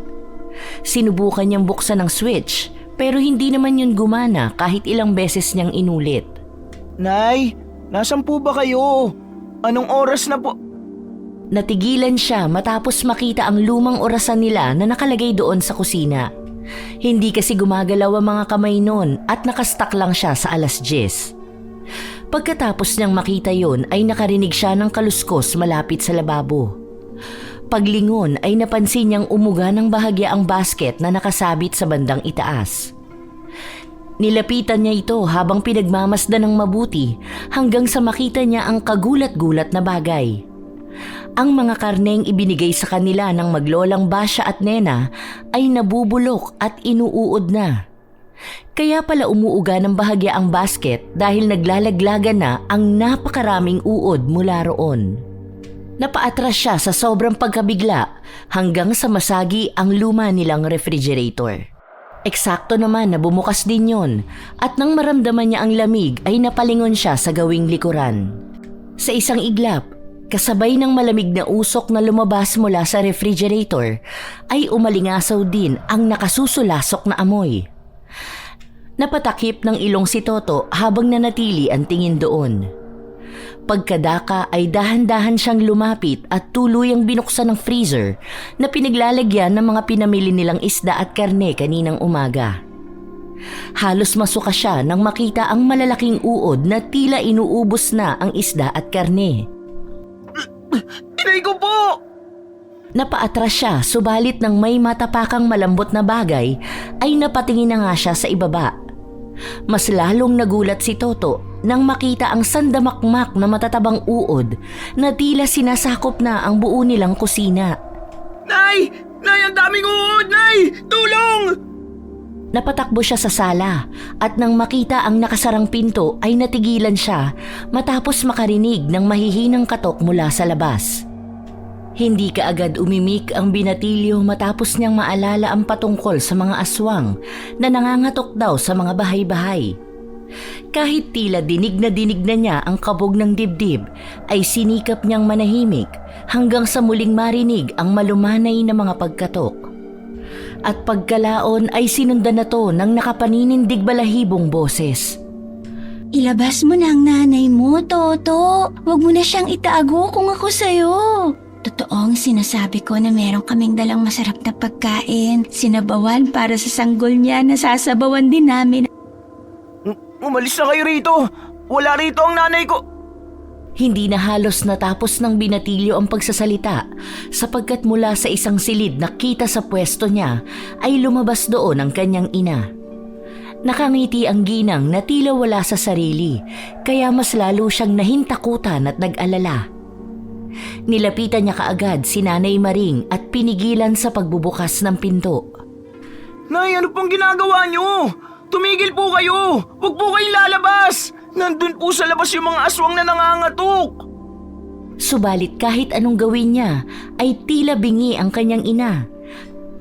Sinubukan niyang buksan ang switch pero hindi naman yun gumana kahit ilang beses niyang inulit. Nay, nasan po ba kayo? Anong oras na po? Natigilan siya matapos makita ang lumang orasan nila na nakalagay doon sa kusina. Hindi kasi gumagalaw ang mga kamay noon at nakastak lang siya sa 10:00. Pagkatapos niyang makita yon ay nakarinig siya ng kaluskos malapit sa lababo. Paglingon ay napansin niyang umuga ng bahagya ang basket na nakasabit sa bandang itaas. Nilapitan niya ito habang pinagmamasdan ng mabuti hanggang sa makita niya ang kagulat-gulat na bagay. Ang mga karneng ibinigay sa kanila ng maglolang Basya at Nena ay nabubulok at inuuod na. Kaya pala umuuga ng bahagya ang basket dahil naglalaglagan na ang napakaraming uod mula roon. Napaatras siya sa sobrang pagkabigla hanggang sa masagi ang luma nilang refrigerator. Eksakto naman na bumukas din yon at nang maramdaman niya ang lamig ay napalingon siya sa gawing likuran. Sa isang iglap, kasabay ng malamig na usok na lumabas mula sa refrigerator ay umalingasaw din ang nakasusulasok na amoy. Napatakip ng ilong si Toto habang nanatili ang tingin doon. Pagkadaka ay dahan-dahan siyang lumapit at tuluyang binuksan ng freezer na pinaglalagyan ng mga pinamili nilang isda at karne kaninang umaga. Halos masuka siya nang makita ang malalaking uod na tila inuubos na ang isda at karne. Inay ko po! Napaatras siya subalit nang may matapakang malambot na bagay ay napatingin na nga siya sa ibaba. Mas lalong nagulat si Toto nang makita ang sandamakmak na matatabang uod na tila sinasakop na ang buo nilang kusina. Nay! Nay, ang daming uod! Nay! Tulong! Napatakbo siya sa sala at nang makita ang nakasarang pinto ay natigilan siya matapos makarinig ng mahihinang katok mula sa labas. Hindi kaagad umimik ang binatilyo matapos niyang maalala ang patungkol sa mga aswang na nangangatok daw sa mga bahay-bahay. Kahit tila dinig na niya ang kabog ng dibdib, ay sinikap niyang manahimik hanggang sa muling marinig ang malumanay na mga pagkatok. At pagkalaon ay sinundan na to ng nakapaninindig balahibong boses. Ilabas mo na ang nanay mo, Toto. Huwag mo na siyang itago kung ako sa'yo. Totoong sinasabi ko na meron kaming dalang masarap na pagkain. Sinabawan para sa sanggol niya na sasabawan din namin. Umalis na kayo rito! Wala rito ang nanay ko! Hindi na halos natapos ng binatilyo ang pagsasalita sapagkat mula sa isang silid na kita sa pwesto niya ay lumabas doon ang kanyang ina. Nakangiti ang ginang na tila wala sa sarili kaya mas lalo siyang nahintakutan at nag-alala. Nilapitan niya kaagad si Nanay Maring at pinigilan sa pagbubukas ng pinto. Nay, ano pong ginagawa niyo? Tumigil po kayo! Huwag po kayong lalabas! Nandun po sa labas yung mga aswang na nangangatok! Subalit kahit anong gawin niya ay tila bingi ang kanyang ina.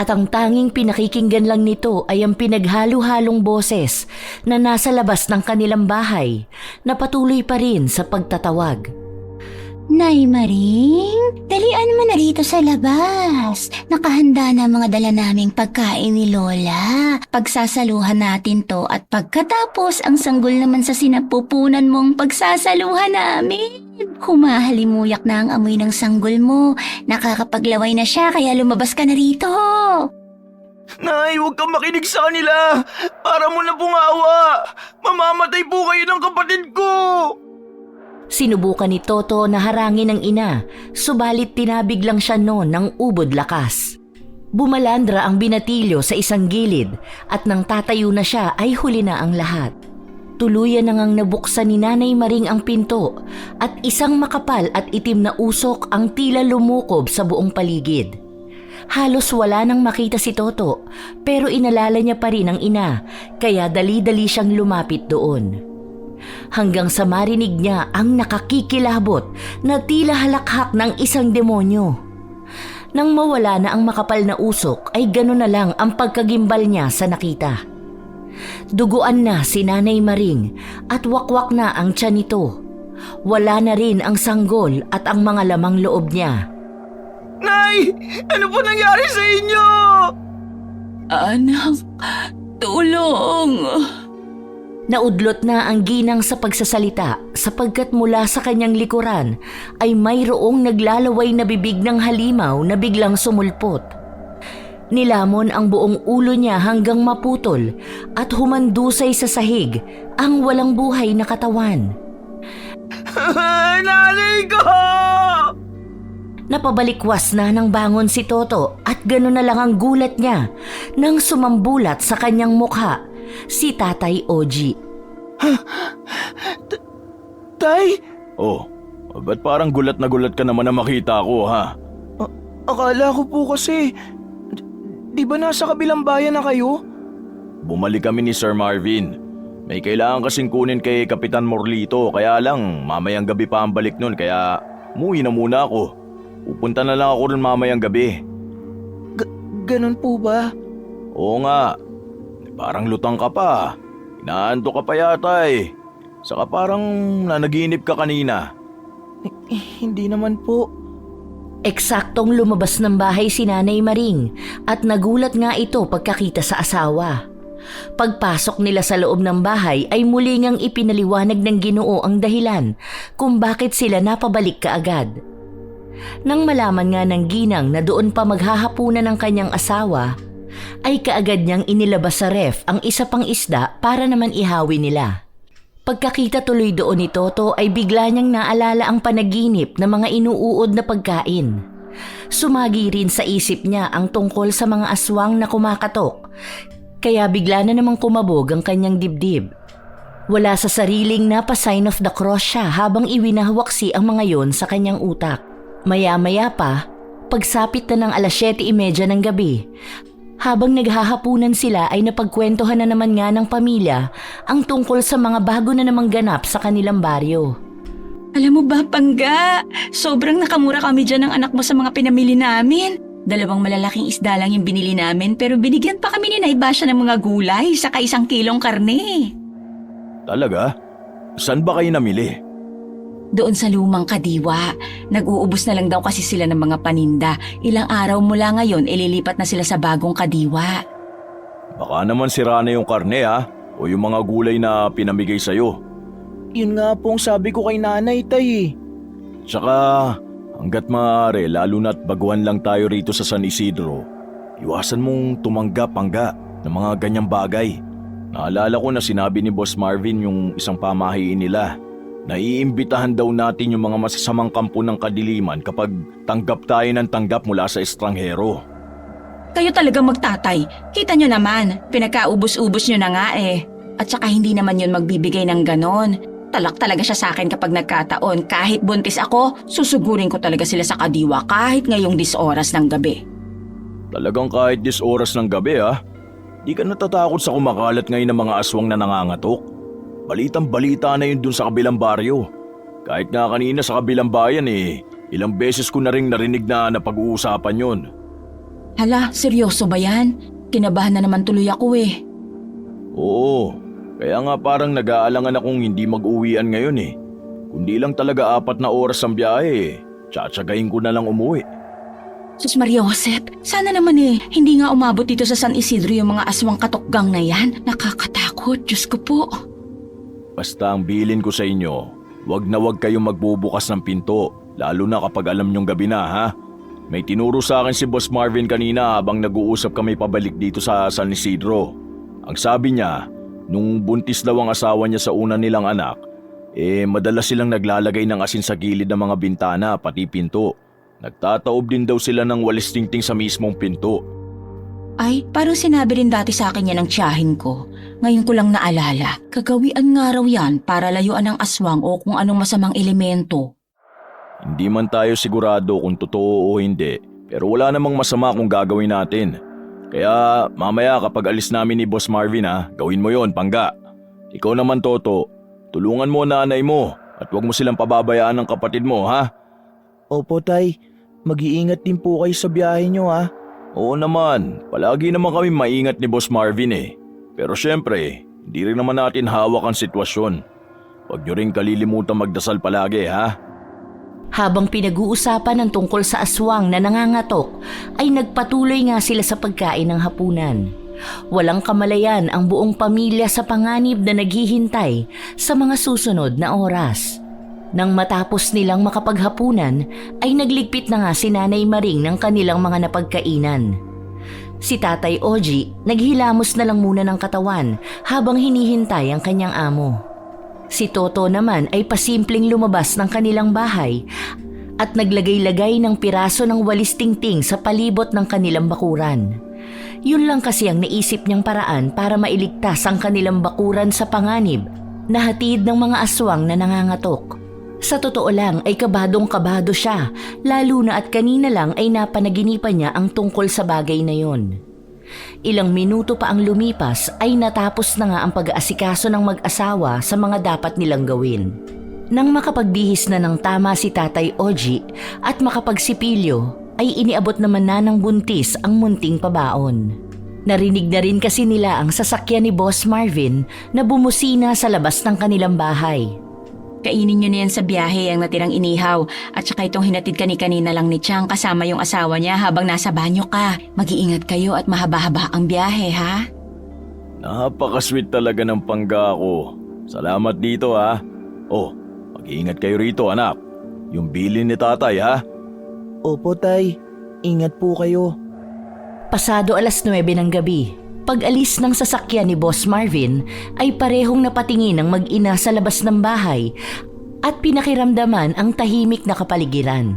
At ang tanging pinakikinggan lang nito ay ang pinaghalo-halong boses na nasa labas ng kanilang bahay na patuloy pa rin sa pagtatawag. Nay Maring, dalian mo na rito sa labas. Nakahanda na mga dala naming pagkain ni Lola. Pagsasaluhan natin to at pagkatapos ang sanggol naman sa sinapupunan mong pagsasaluhan namin. Humahalimuyak na ang amoy ng sanggol mo. Nakakapaglaway na siya kaya lumabas ka na rito. Nay, huwag kang makinig sa kanila! Para mo na pong awa! Mamamatay po kayo ng kapatid ko! Sinubukan ni Toto na harangin ng ina, subalit tinabig lang siya noon ng ubod lakas. Bumalandra ang binatilyo sa isang gilid at nang tatayo na siya ay huli na ang lahat. Tuluyan na ngang nabuksan ni Nanay Maring ang pinto at isang makapal at itim na usok ang tila lumukob sa buong paligid. Halos wala nang makita si Toto pero inalala niya pa rin ang ina kaya dali-dali siyang lumapit doon. Hanggang sa marinig niya ang nakakikilabot na tila halakhak ng isang demonyo. Nang mawala na ang makapal na usok ay gano'n na lang ang pagkagimbal niya sa nakita. Duguan na si Nanay Maring at wakwak na ang tiyan nito. Wala na rin ang sanggol at ang mga lamang loob niya. Nay! Ano po nangyari sa inyo? Anak, tulong! Naudlot na ang ginang sa pagsasalita sapagkat mula sa kanyang likuran ay mayroong naglalaway na bibig ng halimaw na biglang sumulpot. Nilamon ang buong ulo niya hanggang maputol at humandusay sa sahig ang walang buhay na katawan. Nanay ko! Napabalikwas na ng bangon si Toto at gano'n na lang ang gulat niya nang sumambulat sa kanyang mukha si Tatay Oji. Tay, Oh, ba't parang gulat ka naman na makita ko ha? akala ko po kasi, di ba nasa kabilang bayan na kayo? Bumalik kami ni Sir Marvin. May kailangan kasing kunin kay Kapitan Morlito kaya lang mamayang gabi pa ang balik nun kaya umuwi na muna ako. Pupunta na lang ako rin mamayang gabi. Ganun po ba? Oo nga, parang lutang ka pa. Inaanto ka pa yata eh. Saka parang nanaginip ka kanina. Hindi naman po. Eksaktong lumabas ng bahay si Nanay Maring at nagulat nga ito pagkakita sa asawa. Pagpasok nila sa loob ng bahay ay muli ngang ipinaliwanag ng Ginoo ang dahilan kung bakit sila napabalik kaagad. Nang malaman nga ng ginang na doon pa maghahapunan ng kanyang asawa, ay kaagad niyang inilabas sa ref ang isa pang isda para naman ihawi nila. Pagkakita tuloy doon ni Toto ay bigla niyang naalala ang panaginip ng mga inuuod na pagkain. Sumagi rin sa isip niya ang tungkol sa mga aswang na kumakatok, kaya bigla na namang kumabog ang kanyang dibdib. Wala sa sariling napa-sign of the cross siya habang iwinahawaksi ang mga yon sa kanyang utak. Maya-maya pa, pagsapit na ng 7:30 ng gabi, habang naghahapunan sila ay napagkwentuhan na naman nga ng pamilya ang tungkol sa mga bago na namang ganap sa kanilang baryo. Alam mo ba, Pangga, sobrang nakamura kami dyan ng anak mo sa mga pinamili namin. 2 malalaking isda lang yung binili namin pero binigyan pa kami ni Naibasya ng mga gulay saka 1 kilong karne. Talaga? Saan ba kayo namili? Doon sa lumang Kadiwa, nag-uubos na lang daw kasi sila ng mga paninda. Ilang araw mula ngayon, ililipat na sila sa bagong Kadiwa. Baka naman sira na yung karne ha? O yung mga gulay na pinamigay sa'yo. Yun nga pong sabi ko kay nanay, tay. Tsaka, Hanggat maaari, lalo na't baguhan lang tayo rito sa San Isidro, iwasan mong tumanggap hangga ng mga ganyang bagay. Naalala ko na sinabi ni Boss Marvin yung isang pamahiin nila na iimbitahan daw natin yung mga masasamang kampo ng kadiliman kapag tanggap tayo ng tanggap mula sa estranghero. Kayo talagang magtatay. Kita nyo naman, pinagkaubos-ubos nyo na nga eh. At saka hindi naman yun magbibigay ng ganon. Talak talaga siya sa akin kapag nagkataon. Kahit buntis ako, susugurin ko talaga sila sa kadiwa kahit ngayong 10 oras ng gabi. Talagang kahit 10 oras ng gabi di ka natatakot sa kumakalat ngayon ng mga aswang na nangangatok? Balitang-balita na yun dun sa kabilang baryo. Kahit nga kanina sa kabilang bayan ilang beses ko na ring narinig na napag-uusapan yun. Hala, seryoso ba yan? Kinabahan na naman tuloy ako eh. Oo, kaya nga parang nag-aalangan akong hindi mag-uwian ngayon Kundi lang talaga 4 na oras ang biyahe tsatsagayin ko na lang umuwi. Sus Maria Josep, sana naman hindi nga umabot dito sa San Isidro yung mga aswang katokgang na yan. Nakakatakot, Diyos ko po. Basta ang bilin ko sa inyo, wag na wag kayong magbubukas ng pinto, lalo na kapag alam nyong gabi na ha. May tinuro sa akin si Boss Marvin kanina habang nag-uusap kami pabalik dito sa San Isidro. Ang sabi niya, nung buntis daw ang asawa niya sa una nilang anak, madalas silang naglalagay ng asin sa gilid ng mga bintana pati pinto. Nagtataob din daw sila ng walis tingting sa mismong pinto. Ay, parang sinabi rin dati sa akin yan ng tiyahin ko. Ngayon ko lang naalala, kagawian nga raw yan para layuan ng aswang o kung anong masamang elemento. Hindi man tayo sigurado kung totoo o hindi, pero wala namang masama kung gagawin natin. Kaya mamaya kapag alis namin ni Boss Marvin gawin mo yon, Pangga. Ikaw naman Toto, tulungan mo nanay mo at huwag mo silang pababayaan ng kapatid mo ha. Opo tay, mag-iingat din po kayo sa biyahe nyo Oo naman, palagi naman kami maingat ni Boss Marvin Pero syempre, hindi rin naman natin hawak ang sitwasyon. Huwag nyo rin kalilimutan magdasal palagi ha. Habang pinag-uusapan ng tungkol sa aswang na nangangatok, ay nagpatuloy nga sila sa pagkain ng hapunan. Walang kamalayan ang buong pamilya sa panganib na naghihintay sa mga susunod na oras. Nang matapos nilang makapaghapunan, ay nagligpit na nga si Nanay Maring ng kanilang mga napagkainan. Si Tatay Oji naghilamos na lang muna ng katawan habang hinihintay ang kanyang amo. Si Toto naman ay pasimpleng lumabas ng kanilang bahay at naglagay-lagay ng piraso ng walis tingting sa palibot ng kanilang bakuran. Yun lang kasi ang naisip niyang paraan para mailigtas ang kanilang bakuran sa panganib na hatid ng mga aswang na nangangatok. Sa totoo lang ay kabadong-kabado siya, lalo na at kanina lang ay napanaginipan niya ang tungkol sa bagay na yon. Ilang minuto pa ang lumipas ay natapos na nga ang pag-aasikaso ng mag-asawa sa mga dapat nilang gawin. Nang makapagbihis na ng tama si Tatay Oji at makapagsipilyo, ay iniabot naman na ng buntis ang munting pabaon. Narinig na rin kasi nila ang sasakyan ni Boss Marvin na bumusina sa labas ng kanilang bahay. Kainin nyo na yan sa biyahe ang natirang inihaw at saka itong hinatid kanina lang ni Chang kasama yung asawa niya habang nasa banyo ka. Mag-iingat kayo at mahaba-haba ang biyahe ha. Napaka-sweet talaga ng Pangga ko. Salamat dito ha. Mag-iingat kayo rito anak. Yung bilin ni tatay ha. Opo tay, ingat po kayo. Pasado 9:00 ng gabi, pag-alis ng sasakyan ni Boss Marvin ay parehong napatingin ang mag-ina sa labas ng bahay at pinakiramdaman ang tahimik na kapaligiran.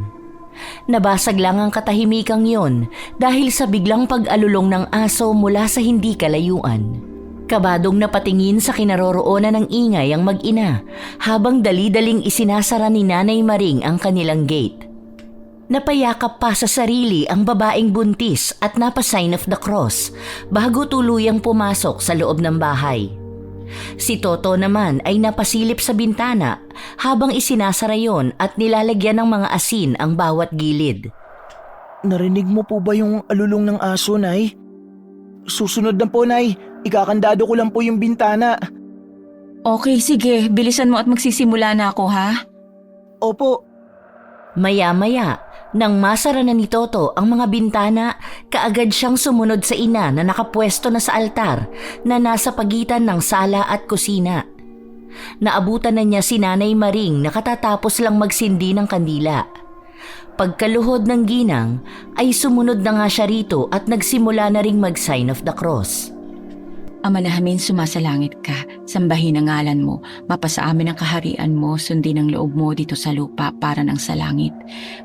Nabasag lang ang katahimikang yon dahil sa biglang pag-alulong ng aso mula sa hindi kalayuan. Kabadong napatingin sa kinaroroonan ng ingay ang mag-ina habang dali-daling isinasara ni Nanay Maring ang kanilang gate. Napayakap pa sa sarili ang babaeng buntis at napa-sign of the cross bago tuluyang pumasok sa loob ng bahay. Si Toto naman ay napasilip sa bintana habang isinasara yon at nilalagyan ng mga asin ang bawat gilid. Narinig mo po ba yung alulong ng aso, Nay? Susunod na po, Nay. Ikakandado ko lang po yung bintana. Okay, sige. Bilisan mo at magsisimula na ako ha. Opo. Maya-maya, nang masara na ni Toto ang mga bintana, kaagad siyang sumunod sa ina na nakapwesto na sa altar na nasa pagitan ng sala at kusina. Naabutan na niya si Nanay Maring na katatapos lang magsindi ng kandila. Pagkaluhod ng ginang ay sumunod na nga siya rito at nagsimula na ring mag-sign of the cross. Ama namin, sumasalangit ka, sambahin ang ngalan mo, mapasa amin ang kaharian mo, sundin ang loob mo dito sa lupa para ng sa langit.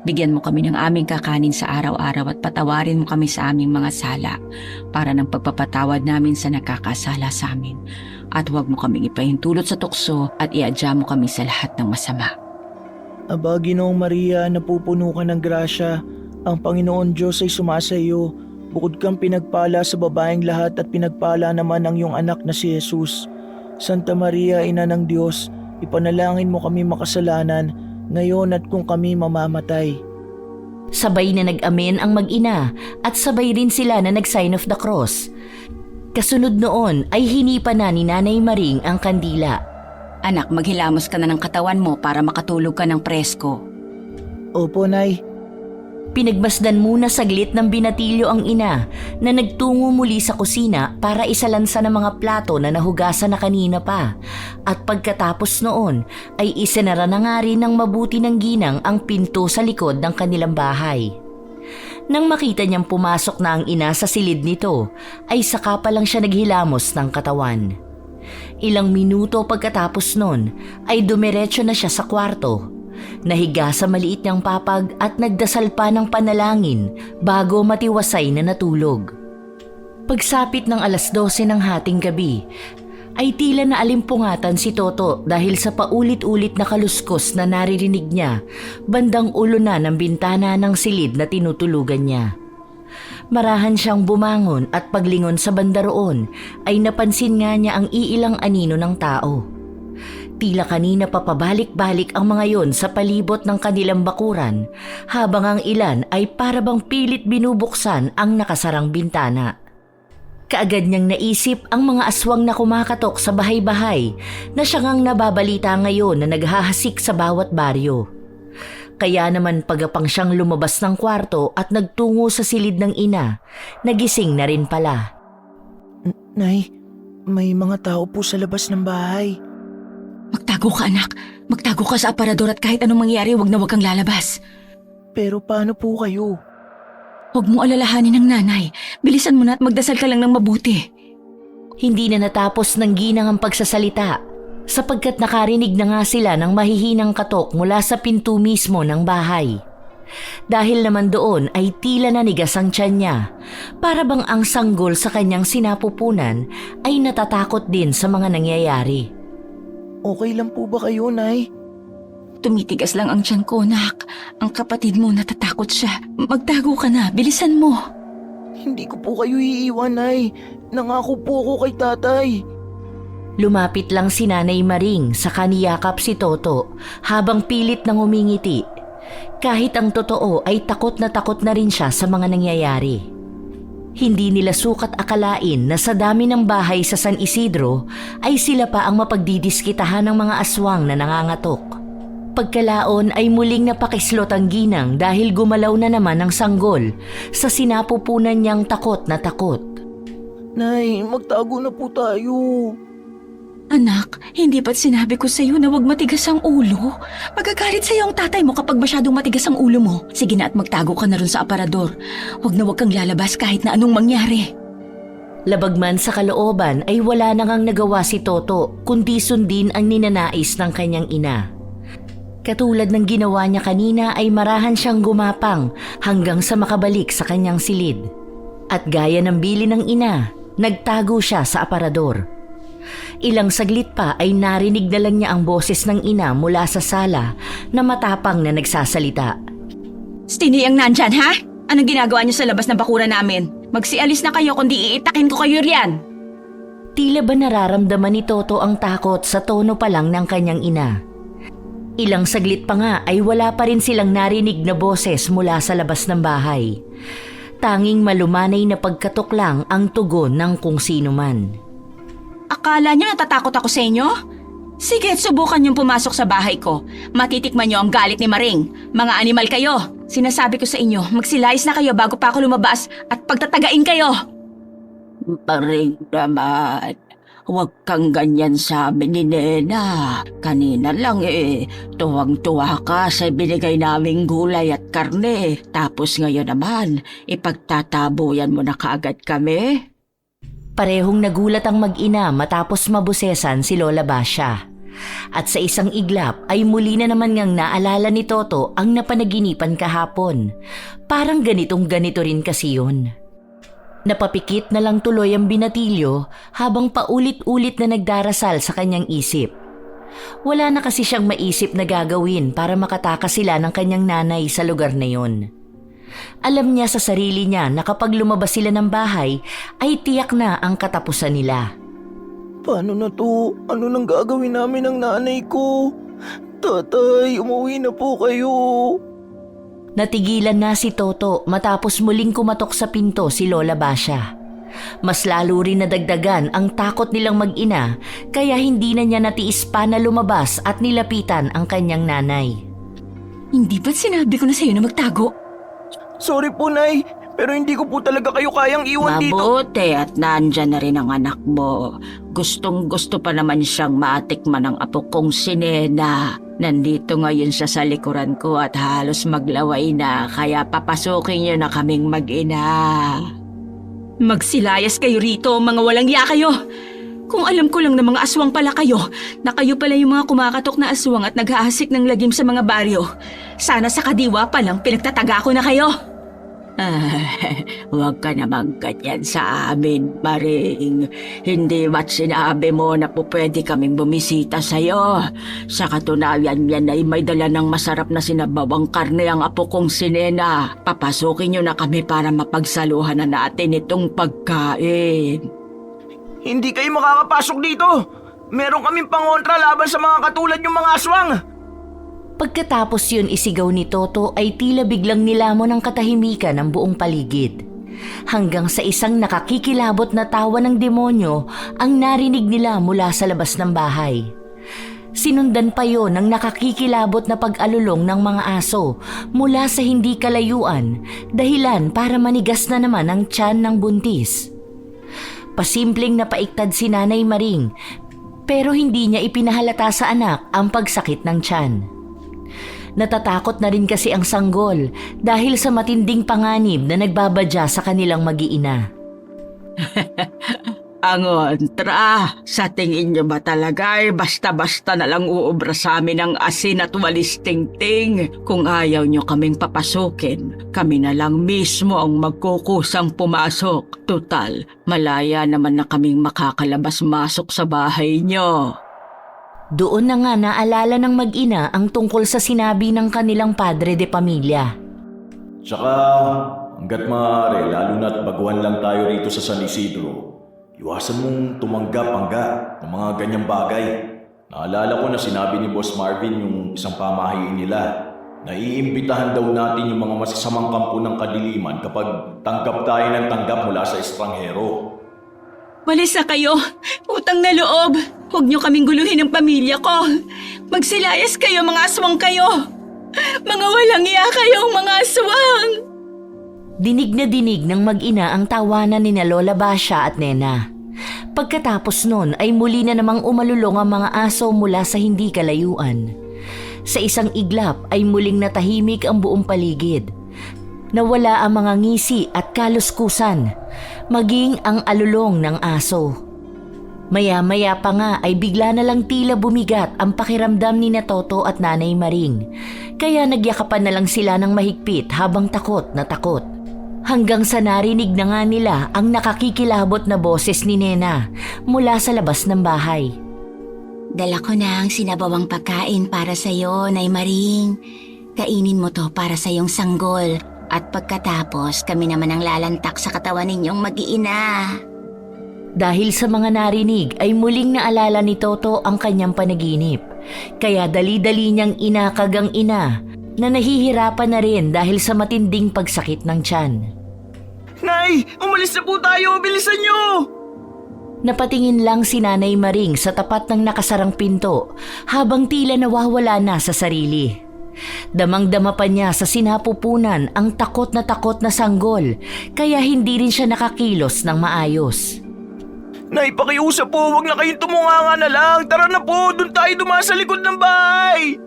Bigyan mo kami ng aming kakanin sa araw-araw at patawarin mo kami sa aming mga sala, para ng pagpapatawad namin sa nakakasala sa amin. At huwag mo kaming ipahintulot sa tukso at iadya mo kami sa lahat ng masama. Aba, Ginoong Maria, napupuno ka ng grasya. Ang Panginoon Diyos ay sumasa iyo. Bukod kang pinagpala sa babaeng lahat at pinagpala naman ang iyong anak na si Jesus. Santa Maria, Ina ng Diyos, ipanalangin mo kami makasalanan, ngayon at kung kami mamamatay. Sabay na nag-amen ang mag-ina at sabay rin sila na nag-sign of the cross. Kasunod noon ay hinipa na ni Nanay Maring ang kandila. Anak, maghilamos ka na ng katawan mo para makatulog ka ng presko. Opo, Nay. Pinagmasdan muna saglit ng binatilyo ang ina na nagtungo muli sa kusina para isalansa ng mga plato na nahugasan na kanina pa. At pagkatapos noon ay isinara na nga rin ng mabuti ng ginang ang pinto sa likod ng kanilang bahay. Nang makita niyang pumasok na ang ina sa silid nito, ay saka pa lang siya naghilamos ng katawan. Ilang minuto pagkatapos nun ay dumiretso na siya sa kwarto. Nahiga sa maliit niyang papag at nagdasal pa ng panalangin bago matiwasay na natulog. Pagsapit ng 12:00 ng hating gabi, ay tila na alimpungatan si Toto dahil sa paulit-ulit na kaluskos na naririnig niya bandang ulo na ng bintana ng silid na tinutulugan niya. Marahan siyang bumangon at paglingon sa banda roon ay napansin nga niya ang iilang anino ng tao. Tila kanina pa pabalik-balik ang mga yon sa palibot ng kanilang bakuran habang ang ilan ay parabang pilit binubuksan ang nakasarang bintana. Kaagad niyang naisip ang mga aswang na kumakatok sa bahay-bahay na siya ngang nababalita ngayon na naghahasik sa bawat baryo. Kaya naman pagapang siyang lumabas ng kwarto at nagtungo sa silid ng ina, nagising na rin pala. Nay, may mga tao po sa labas ng bahay. Magtago ka, anak. Magtago ka sa aparador at kahit anong mangyari, wag kang lalabas. Pero paano po kayo? Huwag mo alalahanin ng nanay. Bilisan mo na at magdasal ka lang ng mabuti. Hindi na natapos ng ginang ang pagsasalita sapagkat nakarinig na nga sila ng mahihinang katok mula sa pinto mismo ng bahay. Dahil naman doon ay tila nanigas ang tiyan niya. Para bang ang sanggol sa kanyang sinapupunan ay natatakot din sa mga nangyayari. Okay lang po ba kayo, Nay? Tumitigas lang ang tiyan ko, nak. Ang kapatid mo natatakot siya. Magtago ka na. Bilisan mo. Hindi ko po kayo iiwan, Nay. Nangako po ako kay tatay. Lumapit lang si Nanay Maring sa kaniyakap si Toto habang pilit nang umingiti. Kahit ang totoo ay takot na rin siya sa mga nangyayari. Hindi nila sukat akalain na sa dami ng bahay sa San Isidro ay sila pa ang mapagdidiskitahan ng mga aswang na nangangatok. Pagkalaon ay muling napakislot ang ginang dahil gumalaw na naman ang sanggol sa sinapupunan niyang takot na takot. Nay, magtago na po tayo. Anak, hindi ba't sinabi ko sa'yo na huwag matigas ang ulo? Magagalit sa'yo ang tatay mo kapag masyadong matigas ang ulo mo. Sige na at magtago ka na ron sa aparador. Huwag na huwag kang lalabas kahit na anong mangyari. Labag man sa kalooban ay wala na ngang nagawa si Toto kundi sundin ang ninanais ng kanyang ina. Katulad ng ginawa niya kanina ay marahan siyang gumapang hanggang sa makabalik sa kanyang silid. At gaya ng bili ng ina, nagtago siya sa aparador. Ilang saglit pa ay narinig na lang niya ang boses ng ina mula sa sala na matapang na nagsasalita. Sino ang nandyan, ha? Anong ginagawa niyo sa labas ng bakuran namin? Magsialis na kayo kundi iitakin ko kayo riyan. Tila ba nararamdaman ni Toto ang takot sa tono pa lang ng kanyang ina? Ilang saglit pa nga ay wala pa rin silang narinig na boses mula sa labas ng bahay. Tanging malumanay na pagkatok lang ang tugon ng kung sino man. Akala niyo natatakot ako sa inyo? Sige, subukan niyong pumasok sa bahay ko. Matitikman niyo ang galit ni Maring. Mga animal kayo. Sinasabi ko sa inyo, magsilayas na kayo bago pa ako lumabas at pagtatagain kayo. Maring naman, Huwag kang ganyan sa amin ni Nena. Kanina lang tuwang-tuwa ka sa binigay naming gulay at karne. Tapos ngayon naman, ipagtatabuyan mo na kaagad kami? Parehong nagulat ang mag-ina matapos mabusesan si Lola Basha. At sa isang iglap ay muli na naman ngang naalala ni Toto ang napanaginipan kahapon. Parang ganito rin kasi yun. Napapikit na lang tuloy ang binatilyo habang paulit-ulit na nagdarasal sa kanyang isip. Wala na kasi siyang maisip na gagawin para makatakas sila ng kanyang nanay sa lugar na yun. Alam niya sa sarili niya na kapag lumabas sila ng bahay ay tiyak na ang katapusan nila. Paano na to? Ano nang gagawin namin ng nanay ko? Tatay, umuwi na po kayo. Natigilan na si Toto matapos muling kumatok sa pinto si Lola Basha. Mas lalo rin nadagdagan ang takot nilang mag-ina kaya hindi na niya natiis pa na lumabas at nilapitan ang kanyang nanay. Hindi ba't sinabi ko na sa'yo na magtago? Sorry po, Nay. Pero hindi ko po talaga kayo kayang iwan dito. Mabuti at nandyan na rin ang anak mo. Gustong-gusto pa naman siyang matikman ng apo kong si Nena. Nandito ngayon siya sa likuran ko at halos maglaway na kaya papasukin niyo na kaming mag-ina. Magsilayas kayo rito, mga walang iya kayo. Kung alam ko lang na mga aswang pala kayo, na kayo pala yung mga kumakatok na aswang at naghahasik ng lagim sa mga baryo. Sana sa kadiwa pa lang pinagtataga ko na kayo. Huwag ka naman ganyan sa amin, Maring. Hindi ba't sinabi mo na po pwede kaming bumisita sa'yo? Sa katunayan yan ay may dala ng masarap na sinabawang karne ang apo kong si Nena. Papasukin niyo na kami para mapagsaluhan na natin itong pagkain. Hindi kayo makakapasok dito. Meron kaming pangontra laban sa mga katulad yung mga aswang. Pagkatapos yun isigaw ni Toto ay tila biglang nilamon ng katahimikan ang buong paligid. Hanggang sa isang nakakikilabot na tawa ng demonyo ang narinig nila mula sa labas ng bahay. Sinundan pa yon ng nakakikilabot na pag-alulong ng mga aso mula sa hindi kalayuan, dahilan para manigas na naman ang tiyan ng buntis. Pasimpleng napaiktad si Nanay Maring pero hindi niya ipinahalata sa anak ang pagsakit ng tiyan. Natatakot na rin kasi ang sanggol dahil sa matinding panganib na nagbabadya sa kanilang mag-iina. Angontra, sa tingin niyo ba talaga ay basta-basta na lang uubra sa amin ang asin at walis ting-ting? Kung ayaw niyo kaming papasukin, kami na lang mismo ang magkukusang pumasok. Tutal, malaya naman na kaming makakalabas-masok sa bahay niyo. Doon na nga naalala ng mag-ina ang tungkol sa sinabi ng kanilang padre de pamilya. Tsaka, hanggat maaari, lalo na't baguhan lang tayo rito sa San Isidro, iwasan mong tumanggap-angga ng mga ganyang bagay. Naalala ko na sinabi ni Boss Marvin yung isang pamahiin nila na iimbitahan daw natin yung mga masasamang kampo ng kadiliman kapag tanggap tayo ng tanggap mula sa estranghero. Walis na kayo! Utang na loob! Huwag niyo kaming guluhin ng pamilya ko! Magsilayas kayo, mga aswang kayo! Mga walang iya kayong mga aswang! Dinig na dinig ng mag-ina ang tawanan ni na Lola Basha at Nena. Pagkatapos nun ay muli na namang umalulong ang mga aso mula sa hindi kalayuan. Sa isang iglap ay muling natahimik ang buong paligid. Nawala ang mga ngisi at kaluskusan, maging ang alulong ng aso. Maya-maya pa nga ay bigla na lang tila bumigat ang pakiramdam ni na Toto at Nanay Maring, kaya nagyakapan na lang sila ng mahigpit habang takot na takot. Hanggang sa narinig na nga nila ang nakakikilabot na boses ni Nena mula sa labas ng bahay. Dala ko na ang sinabawang pagkain para sa'yo, Nay Maring. Kainin mo to para sa iyong sanggol. At pagkatapos, kami naman ang lalantak sa katawan ninyong mag-iina. Dahil sa mga narinig ay muling naalala ni Toto ang kanyang panaginip. Kaya dali-dali niyang inakag ang ina na nahihirapan na rin dahil sa matinding pagsakit ng tiyan. Nay, umalis na po tayo! Bilisan niyo! Napatingin lang si Nanay Maring sa tapat ng nakasarang pinto habang tila nawawala na sa sarili. Damang-dama pa niya sa sinapupunan ang takot na sanggol kaya hindi rin siya nakakilos ng maayos. Nay, pakiusap po, wag na kayong tumunganga na lang. Tara na po, doon tayo dumaan sa likod ng bahay.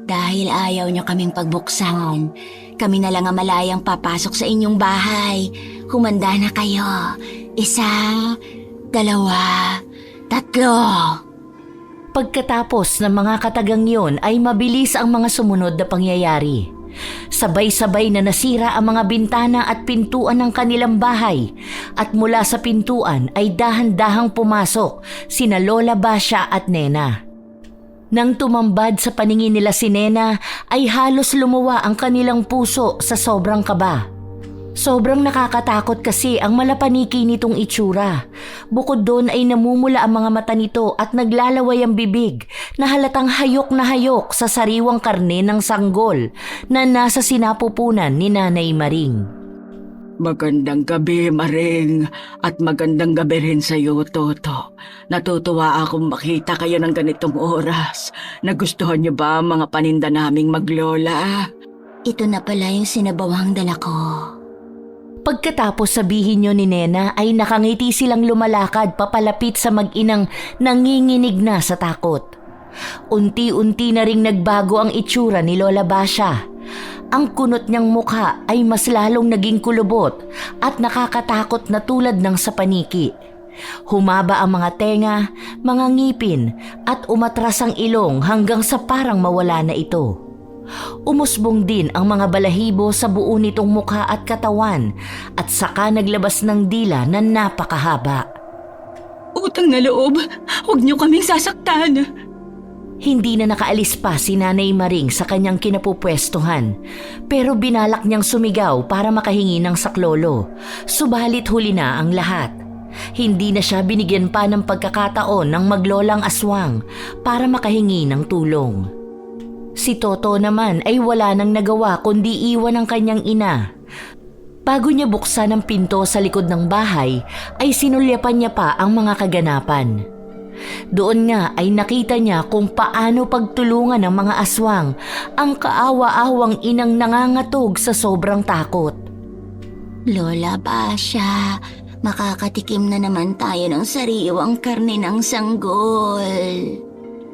Dahil ayaw niyo kaming pagbuksan, kami na lang ang malayang papasok sa inyong bahay. Humanda na kayo. 1, 2, 3. Pagkatapos ng mga katagang yon ay mabilis ang mga sumunod na pangyayari. Sabay-sabay na nasira ang mga bintana at pintuan ng kanilang bahay at mula sa pintuan ay dahan-dahang pumasok sina Lola Basha at Nena. Nang tumambad sa paningin nila si Nena ay halos lumuwa ang kanilang puso sa sobrang kaba. Sobrang nakakatakot kasi ang malapaniki nitong itsura. Bukod doon ay namumula ang mga mata nito at naglalaway ang bibig na halatang hayok na hayok sa sariwang karne ng sanggol na nasa sinapupunan ni Nanay Maring. Magandang gabi, Maring. At magandang gabi rin sa iyo, Toto. Natutuwa akong makita kayo ng ganitong oras. Nagustuhan niyo ba ang mga paninda naming maglola? Ito na pala yung sinabawang dala ko. Pagkatapos sabihin niyo ni Nena ay nakangiti silang lumalakad papalapit sa mag-inang nanginginig na sa takot. Unti-unti na ring nagbago ang itsura ni Lola Basha. Ang kunot niyang mukha ay mas lalong naging kulubot at nakakatakot na tulad ng sa paniki. Humaba ang mga tenga, mga ngipin at umatras ang ilong hanggang sa parang mawala na ito. Umusbong din ang mga balahibo sa buo nitong mukha at katawan at saka naglabas ng dila na napakahaba. Utang na loob, huwag niyo kaming sasaktan. Hindi na nakaalis pa si Nanay Maring sa kanyang kinapupwestuhan pero binalak niyang sumigaw para makahingi ng saklolo. Subalit huli na ang lahat. Hindi na siya binigyan pa ng pagkakataon ng maglolang aswang para makahingi ng tulong. Si Toto naman ay wala nang nagawa kundi iwan ang kanyang ina. Bago niya buksan ang pinto sa likod ng bahay ay sinulyapan niya pa ang mga kaganapan. Doon nga ay nakita niya kung paano pagtulungan ng mga aswang ang kaawa-awang inang nangangatog sa sobrang takot. Lola Basha, makakatikim na naman tayo ng sariwang karne ng sanggol.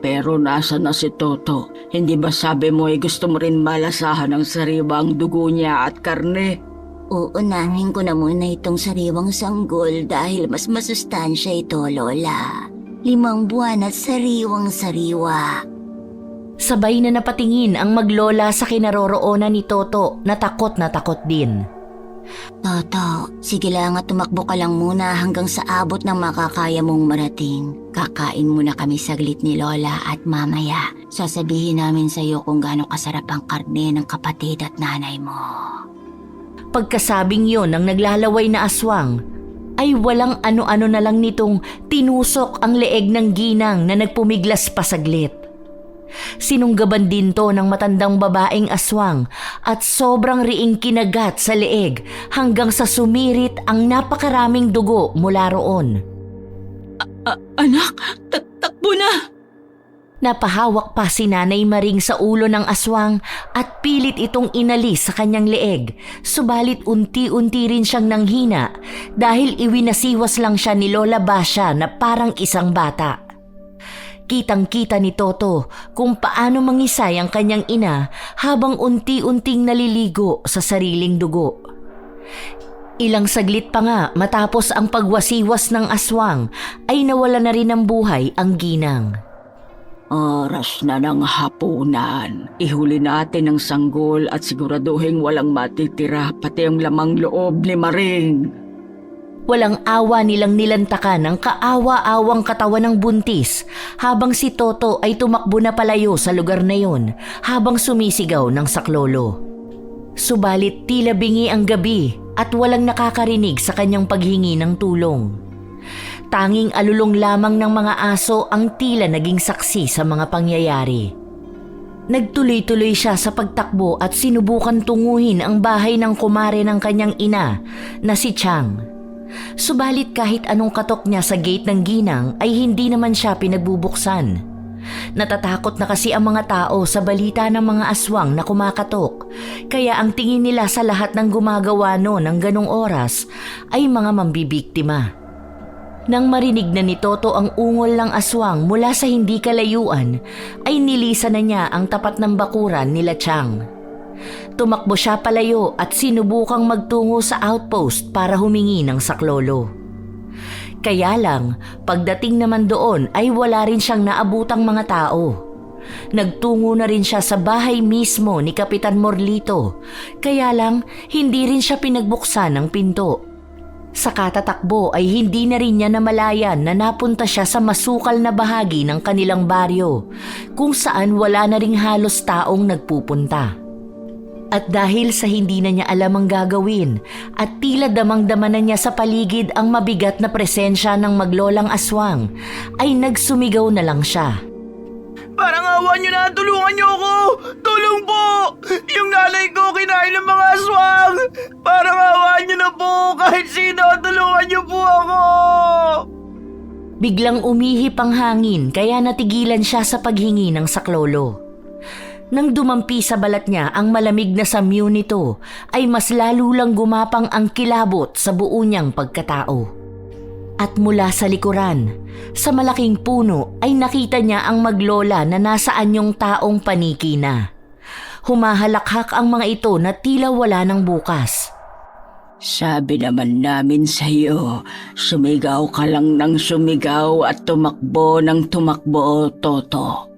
Pero nasa na si Toto? Hindi ba sabi mo ay gusto mo rin malasahan ang sariwang dugo niya at karne? Uunahin ko na muna itong sariwang sanggol dahil mas masustansya ito, Lola. 5 buwan at sariwang-sariwa. Sabay na napatingin ang maglola sa kinaroroonan ni Toto na takot din. Toto, sige lang at tumakbo ka lang muna hanggang sa abot ng makakaya mong marating. Kakain muna kami saglit ni Lola at mamaya sasabihin namin sa iyo kung gaano kasarap ang karne ng kapatid at nanay mo. Pagkasabing yon ng naglalaway na aswang, ay walang ano-ano na lang nitong tinusok ang leeg ng ginang na nagpumiglas pa saglit. Sinunggaban din to ng matandang babaeng aswang at sobrang riing kinagat sa leeg hanggang sa sumirit ang napakaraming dugo mula roon. Anak, takbo na! Napahawak pa si Nanay Maring sa ulo ng aswang at pilit itong inalis sa kanyang leeg. Subalit unti-unti rin siyang nanghina dahil iwinasiwas lang siya ni Lola Basha na parang isang bata. Kitang-kita ni Toto kung paano mangisay ang kanyang ina habang unti-unting naliligo sa sariling dugo. Ilang saglit pa nga matapos ang pagwasiwas ng aswang ay nawala na rin ng buhay ang ginang. Oras na ng hapunan. Ihuli natin ang sanggol at siguraduhin walang matitira pati ang lamang loob ni Maring. Walang awa nilang nilantakan ang kaawa-awang katawan ng buntis habang si Toto ay tumakbo na palayo sa lugar na yon habang sumisigaw ng saklolo. Subalit tila bingi ang gabi at walang nakakarinig sa kanyang paghingi ng tulong. Tanging alulong lamang ng mga aso ang tila naging saksi sa mga pangyayari. Nagtuloy-tuloy siya sa pagtakbo at sinubukan tunguhin ang bahay ng kumare ng kanyang ina na si Chang. Subalit kahit anong katok niya sa gate ng ginang ay hindi naman siya pinagbubuksan. Natatakot na kasi ang mga tao sa balita ng mga aswang na kumakatok, kaya ang tingin nila sa lahat ng gumagawa noon ng ganong oras ay mga mambibiktima. Nang marinig na ni Toto ang ungol ng aswang mula sa hindi kalayuan, ay nilisa na niya ang tapat ng bakuran nila Chang. Tumakbo siya palayo at sinubukang magtungo sa outpost para humingi ng saklolo. Kaya lang, pagdating naman doon ay wala rin siyang naabutang mga tao. Nagtungo na rin siya sa bahay mismo ni Kapitan Morlito, kaya lang hindi rin siya pinagbuksan ng pinto. Sa katatakbo ay hindi na rin niya namalayan na napunta siya sa masukal na bahagi ng kanilang baryo, kung saan wala na ring halos taong nagpupunta. At dahil sa hindi na niya alam ang gagawin at tila damang-dama na niya sa paligid ang mabigat na presensya ng maglolang aswang, ay nagsumigaw na lang siya. Parang awan niyo na, tulungan niyo ako! Tulong po! Yung nanay ko kinain ng mga aswang! Parang awan niyo na po! Kahit sino, tulungan niyo po ako! Biglang umihip ang hangin kaya natigilan siya sa paghingi ng saklolo. Nang dumampi sa balat niya ang malamig na samyo nito, ay mas lalo lang gumapang ang kilabot sa buo niyang pagkatao. At mula sa likuran, sa malaking puno ay nakita niya ang maglola na nasa anyong taong paniki na. Humahalakhak ang mga ito na tila wala ng bukas. Sabi naman namin sa iyo, sumigaw ka lang ng sumigaw at tumakbo ng tumakbo, Toto.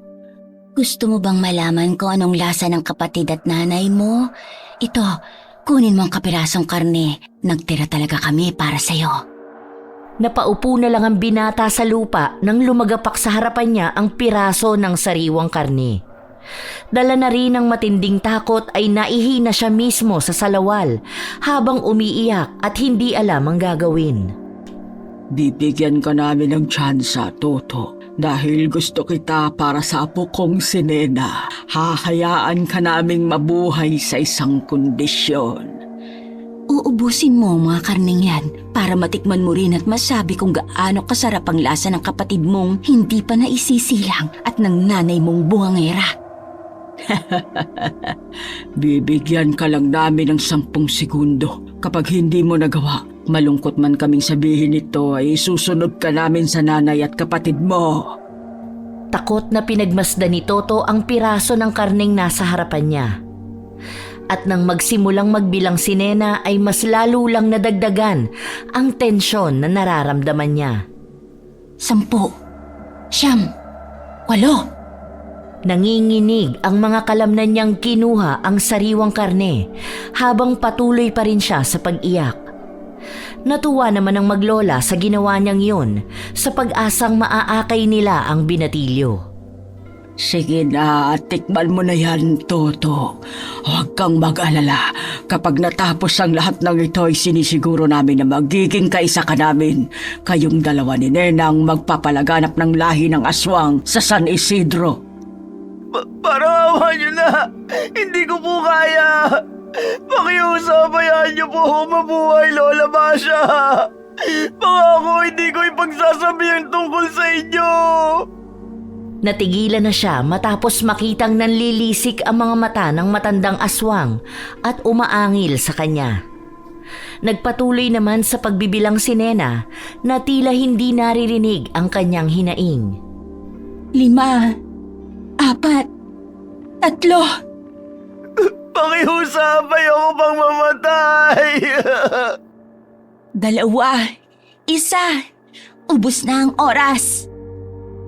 Gusto mo bang malaman ko anong lasa ng kapatid at nanay mo? Ito, kunin mo ang kapirasong karne. Nagtira talaga kami para sa'yo. Napaupo na lang ang binata sa lupa nang lumagapak sa harapan niya ang piraso ng sariwang karne. Dala na rin ng matinding takot ay naihina siya mismo sa salawal habang umiiyak at hindi alam ang gagawin. Bibigyan ka namin ng tsansa, Toto. Dahil gusto kita para sa apo kong si Nena. Hahayaan ka naming mabuhay sa isang kondisyon. Uubusin mo ang mga karneng yan para matikman mo rin at masabi kung gaano kasarap ang lasa ng kapatid mong hindi pa naisisilang at ng nanay mong bungangera. Bibigyan ka lang namin ng 10 segundo. Kapag hindi mo nagawa, malungkot man kaming sabihin ito ay susunod ka namin sa nanay at kapatid mo. Takot na pinagmasdan ni Toto ang piraso ng karneng nasa harapan niya. At nang magsimulang magbilang si Nena ay mas lalo lang nadagdagan ang tensyon na nararamdaman niya. 10, 9, 8. Nanginginig ang mga kalamnan niyang kinuha ang sariwang karne habang patuloy pa rin siya sa pag-iyak. Natuwa naman ang maglola sa ginawa niyang yun sa pag-asang maaakay nila ang binatilyo. Sige na, tikman mo na yan, Toto. Huwag kang mag-alala. Kapag natapos ang lahat ng ito ay sinisiguro namin na magiging kaisa ka namin. Kayong dalawa ni Nenang magpapalaganap ng lahi ng aswang sa San Isidro. Parang awan niyo na! Hindi ko po kaya! Pakiusabayan niyo po mabuhay, Lola Masha! Pangako, hindi ko ipagsasabi ang tungkol sa inyo! Natigilan na siya matapos makitang nanlilisik ang mga mata ng matandang aswang at umaangil sa kanya. Nagpatuloy naman sa pagbibilang si Nena na tila hindi naririnig ang kanyang hinaing. 5, 4, 3. Pakiusapay ako pang mamatay! 2, 1. Ubus na ang oras.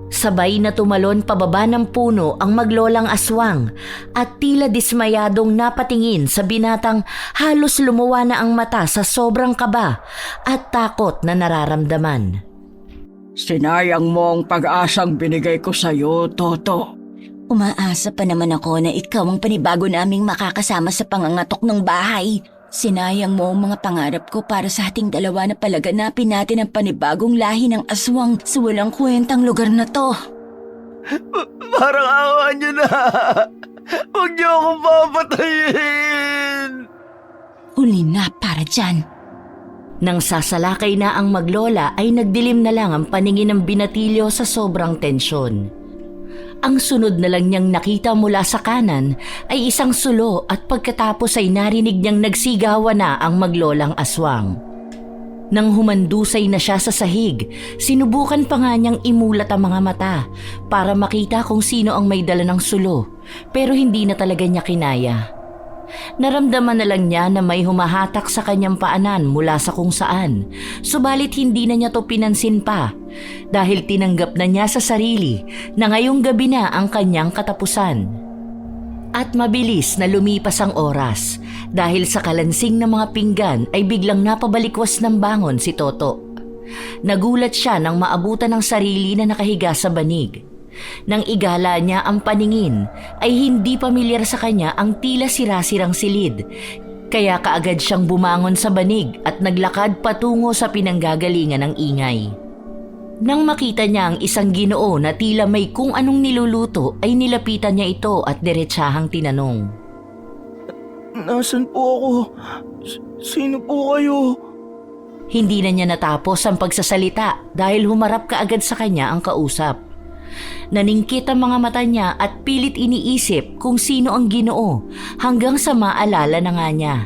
Sabay na tumalon pababa ng puno ang maglolang aswang at tila dismayadong napatingin sa binatang halos lumuwa na ang mata sa sobrang kaba at takot na nararamdaman. Sinayang mo ang pag-asang binigay ko sa'yo, Toto. Umaasa pa naman ako na ikaw ang panibago naming makakasama sa pangangatok ng bahay. Sinayang mo ang mga pangarap ko para sa ating dalawa na palaganapin natin ang panibagong lahi ng aswang sa walang kwentang lugar na to. Parang awan niyo na! Huwag niyo akong papatayin! Huli na para dyan. Nang sasalakay na ang maglola ay nagdilim na lang ang paningin ng binatilyo sa sobrang tensyon. Ang sunod na lang niyang nakita mula sa kanan ay isang sulo at pagkatapos ay narinig niyang nagsigawan na ang maglolang aswang. Nang humandusay na siya sa sahig, sinubukan pa nga niyang imulat ang mga mata para makita kung sino ang may dala ng sulo, pero hindi na talaga niya kinaya. Naramdaman na lang niya na may humahatak sa kanyang paanan mula sa kung saan, subalit hindi na niya to pinansin pa dahil tinanggap na niya sa sarili na ngayong gabi na ang kanyang katapusan. At mabilis na lumipas ang oras dahil sa kalansing ng mga pinggan ay biglang napabalikwas ng bangon si Toto. Nagulat siya nang maabutan ng sarili na nakahiga sa banig. Nang igala niya ang paningin ay hindi pamilyar sa kanya ang tila sirasirang silid. Kaya kaagad siyang bumangon sa banig at naglakad patungo sa pinanggagalingan ng ingay. Nang makita niya ang isang Ginoo na tila may kung anong niluluto ay nilapitan niya ito at diretsahang tinanong. Nasaan po ako? Sino po kayo? Hindi na niya natapos ang pagsasalita dahil humarap kaagad sa kanya ang kausap. Naningkit ang mga mata niya at pilit iniisip kung sino ang Ginoo hanggang sa maalala na nga niya.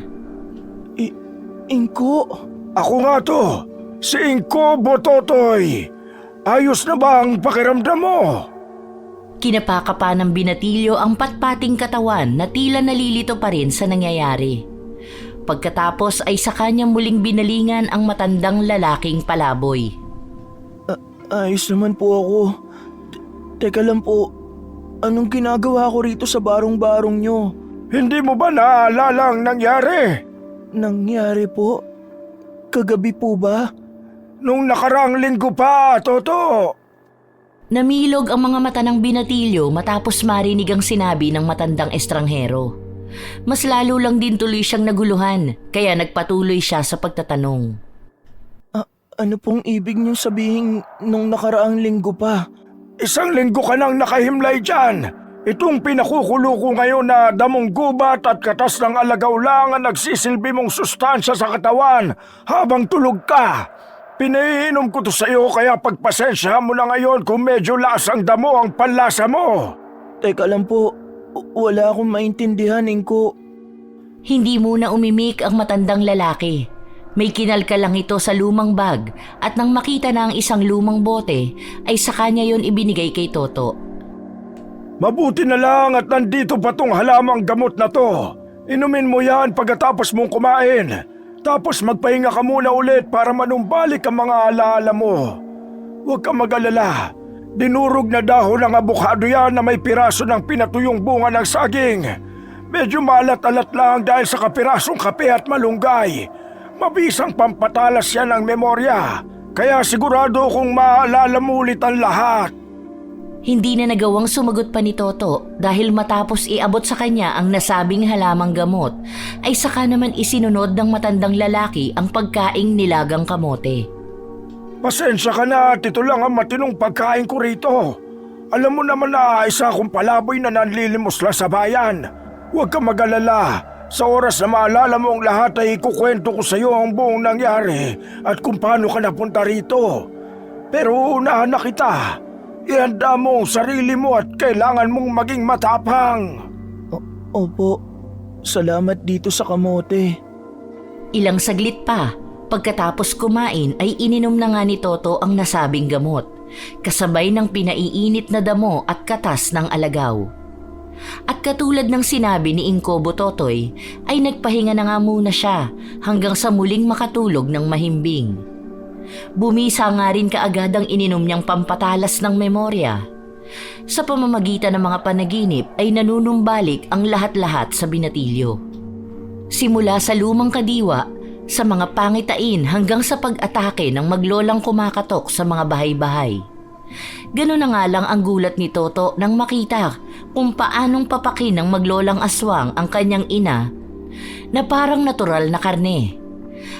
Inko? Ako nga to, si Inko Bototoy. Ayos na ba ang pakiramdam mo? Kinapaka pa ng binatilyo ang patpating katawan na tila nalilito pa rin sa nangyayari. Pagkatapos ay sa kanya muling binalingan ang matandang lalaking palaboy. Ayos naman po ako. Teka lang po, anong ginagawa ko rito sa barong-barong nyo? Hindi mo ba naaalala ang nangyari? Nangyari po? Kagabi po ba? Nung nakaraang linggo pa, Toto. Namilog ang mga mata ng binatilyo matapos marinig ang sinabi ng matandang estranghero. Mas lalo lang din tuloy siyang naguluhan kaya nagpatuloy siya sa pagtatanong. Ano pong ibig niyong sabihin nung nakaraang linggo pa? Isang linggo ka nang nakahimlay dyan. Itong pinakukulo ko ngayon na damong gubat at katas ng alagaw lang ang nagsisilbi mong sustansya sa katawan habang tulog ka. Pinaiinom ko to sa iyo kaya pagpasensya mo na ngayon kung medyo lasang damo ang panlasa mo. Teka lang po, wala akong maintindihan, Inko. Hindi muna umimik ang matandang lalaki. May kinalka lang ito sa lumang bag at nang makita na ang isang lumang bote ay sa kanya yon ibinigay kay Toto. Mabuti na lang at nandito pa tong halamang gamot na to. Inumin mo yan pagkatapos mong kumain. Tapos magpahinga ka muna ulit para manumbalik ang mga alaala mo. Huwag kang mag-alala. Dinurog na dahon ng abukado yan na may piraso ng pinatuyong bunga ng saging. Medyo maalat-alat lang dahil sa kapirasong kape at malunggay. Mabisang pampatalas yan ng memorya. Kaya sigurado kung maaalala mo ulit ang lahat. Hindi na nagawang sumagot pa ni Toto dahil matapos iabot sa kanya ang nasabing halamang gamot ay saka naman isinunod ng matandang lalaki ang pagkaing nilagang kamote. Pasensya ka na at ito lang ang matinong pagkain ko rito. Alam mo naman na isa akong palaboy na nanlilimos lang sa bayan. Huwag kang mag-alala. Sa oras na maalala mo ang lahat ay ikukwento ko sa iyo ang buong nangyari at kung paano ka napunta rito. Pero unahan na kita. Ihanda mo ang sarili mo at kailangan mong maging matapang. Opo, salamat dito sa kamote. Ilang saglit pa, pagkatapos kumain ay ininom na nga ni Toto ang nasabing gamot, kasabay ng pinaiinit na damo at katas ng alagaw. At katulad ng sinabi ni Inko Bototoy, ay nagpahinga na nga muna siya hanggang sa muling makatulog ng mahimbing. Bumisa nga rin kaagad ang ininom niyang pampatalas ng memorya. Sa pamamagitan ng mga panaginip ay nanunumbalik ang lahat-lahat sa binatilyo. Simula sa lumang kadiwa, sa mga pangitain hanggang sa pag-atake ng maglolang kumakatok sa mga bahay-bahay. Ganun na nga lang ang gulat ni Toto nang makita kung paanong papakin ng maglolang aswang ang kanyang ina na parang natural na karne.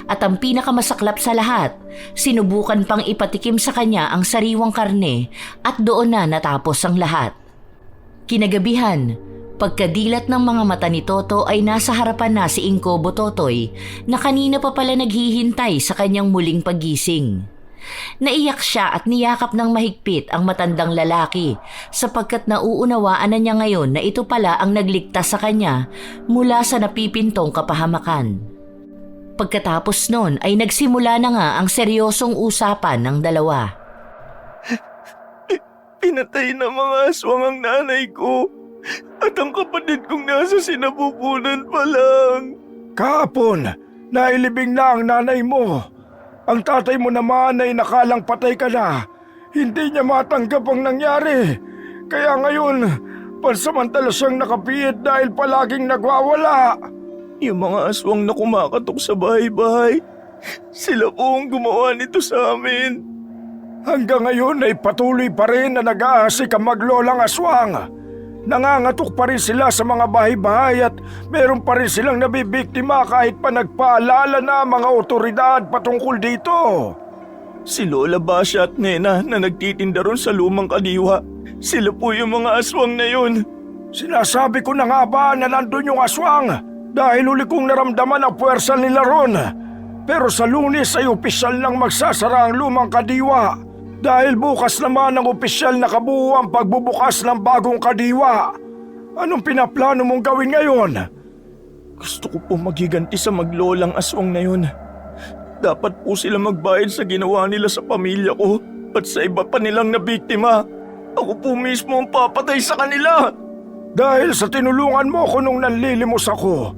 At ang pinakamasaklap sa lahat, sinubukan pang ipatikim sa kanya ang sariwang karne at doon na natapos ang lahat. Kinagabihan, pagkadilat ng mga mata ni Toto ay nasa harapan na si Inko Bototoy na kanina pa pala naghihintay sa kanyang muling paggising. Naiyak siya at niyakap ng mahigpit ang matandang lalaki sapagkat nauunawaan na niya ngayon na ito pala ang nagligtas sa kanya mula sa napipintong kapahamakan. Pagkatapos nun ay nagsimula na nga ang seryosong usapan ng dalawa. Pinatay na mga aswang ang nanay ko at ang kapatid kong nasa sinapupunan pa lang. Kahapon, nailibing na ang nanay mo. Ang tatay mo naman ay nakalang patay ka na. Hindi niya matanggap ang nangyari. Kaya ngayon, pansamantala siyang nakapiit dahil palaging nagwawala. Yung mga aswang na kumakatok sa bahay-bahay, sila po ang gumawa nito sa amin. Hanggang ngayon ay patuloy pa rin na nag-aasik ang maglolang aswang. Nangangatok pa rin sila sa mga bahay-bahay at meron pa rin silang nabibiktima kahit pa nagpaalala na mga otoridad patungkol dito. Si Lola Basha at Nena na nagtitinda ron sa lumang kadiwa, sila po yung mga aswang na yun. Sinasabi ko na nga ba na nandun yung aswang dahil huli kong naramdaman ang puwersa nila ron. Pero sa Lunes ay opisyal nang magsasara ang lumang kadiwa. Dahil bukas naman ang opisyal na kabuo ang pagbubukas ng bagong kadiwa. Anong pinaplano mong gawin ngayon? Gusto ko po magiganti sa maglolang aswang na yun. Dapat po sila magbayad sa ginawa nila sa pamilya ko at sa iba pa nilang nabiktima. Ako po mismo ang papatay sa kanila. Dahil sa tinulungan mo ko nung nanlilimos ako,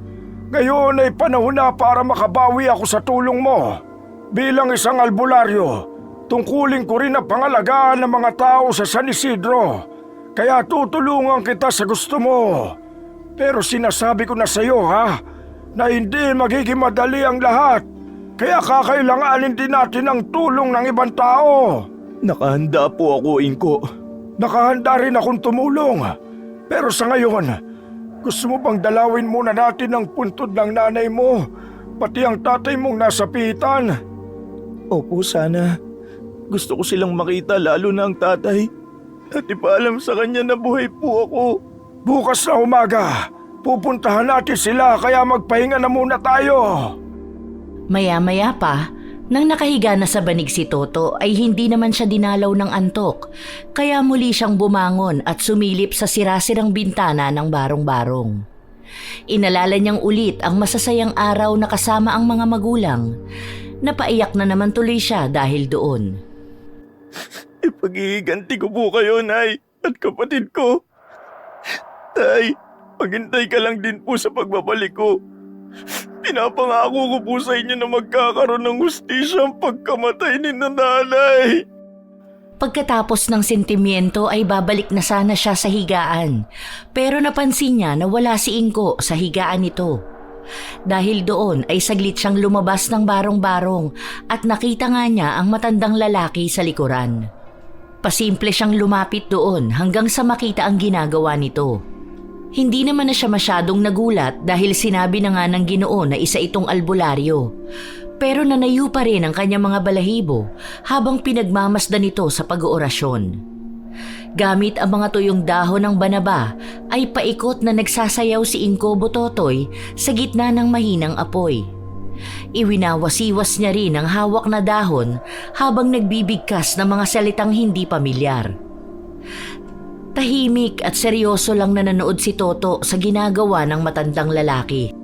ngayon ay panahon na para makabawi ako sa tulong mo. Bilang isang albularyo, tungkulin ko rin ang pangalagaan ng mga tao sa San Isidro. Kaya tutulungan kita sa gusto mo. Pero sinasabi ko na sa iyo na hindi magiging madali ang lahat. Kaya kakailanganin din natin ang tulong ng ibang tao. Nakahanda po ako, Inko. Nakahanda rin akong tumulong. Pero sa ngayon, gusto mo bang dalawin muna natin ang puntod ng nanay mo, pati ang tatay mong nasa pitan? Opo, sana. Gusto ko silang makita, lalo na ang tatay. At ipaalam sa kanya na buhay po ako. Bukas na umaga, pupuntahan natin sila kaya magpahinga na muna tayo. Maya-maya pa, nang nakahiga na sa banig si Toto ay hindi naman siya dinalaw ng antok, kaya muli siyang bumangon at sumilip sa sirasirang bintana ng barong-barong. Inalala niyang ulit ang masasayang araw na kasama ang mga magulang. Napaiyak na naman tuloy siya dahil doon. Ipaghihiganti ko po kayo, Nay, at kapatid ko. Tay, maghintay ka lang din po sa pagbabalik ko. Pinapangako ko po sa inyo na magkakaroon ng hustisya ang pagkamatay ni nanay. Pagkatapos ng sentimiento ay babalik na sana siya sa higaan, pero napansin niya na wala si Inko sa higaan nito. Dahil doon ay saglit siyang lumabas ng barong-barong at nakita nga niya ang matandang lalaki sa likuran. Pasimple siyang lumapit doon hanggang sa makita ang ginagawa nito. Hindi naman na siya masyadong nagulat dahil sinabi na nga ng Ginoo na isa itong albularyo. Pero nanayo pa rin ang kanyang mga balahibo habang pinagmamasdan nito sa pag-oorasyon. Gamit ang mga tuyong dahon ng banaba ay paikot na nagsasayaw si Inko Bototoy sa gitna ng mahinang apoy. Iwinawasiwas niya rin ang hawak na dahon habang nagbibigkas ng mga salitang hindi pamilyar. Tahimik at seryoso lang nanonood si Toto sa ginagawa ng matandang lalaki.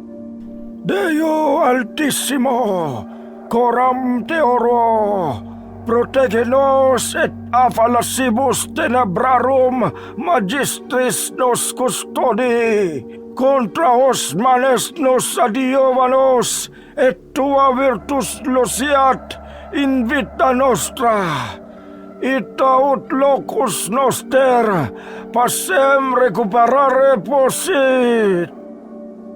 Deo Altissimo, coram te oro, protege nos et afalasibus tenebrarum magistris nos custodi, contra os males nos adiovanos, et tua virtus losiat in vita nostra. Itaut locus noster, passem recuperare possit.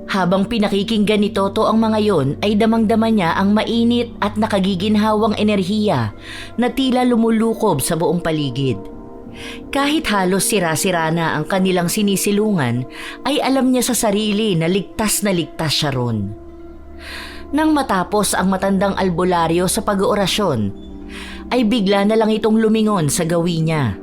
Habang pinakikinggan ni Toto ang mga yon ay damang-dama niya ang mainit at nakagiginhawang enerhiya na tila lumulukob sa buong paligid. Kahit halos sira-sira na ang kanilang sinisilungan, ay alam niya sa sarili na ligtas siya ron. Nang matapos ang matandang albularyo sa pag-oorasyon, ay bigla na lang itong lumingon sa gawi niya.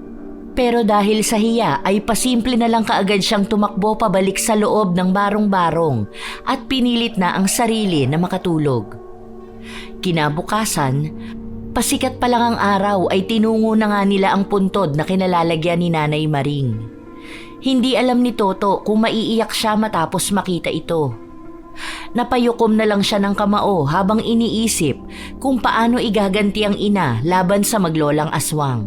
Pero dahil sa hiya ay pasimple na lang kaagad siyang tumakbo pabalik sa loob ng barong-barong at pinilit na ang sarili na makatulog. Kinabukasan, pasikat pa lang ang araw ay tinungo na nga nila ang puntod na kinalalagyan ni Nanay Maring. Hindi alam ni Toto kung maiiyak siya matapos makita ito. Napayukom na lang siya ng kamao habang iniisip kung paano igaganti ang ina laban sa maglolang aswang.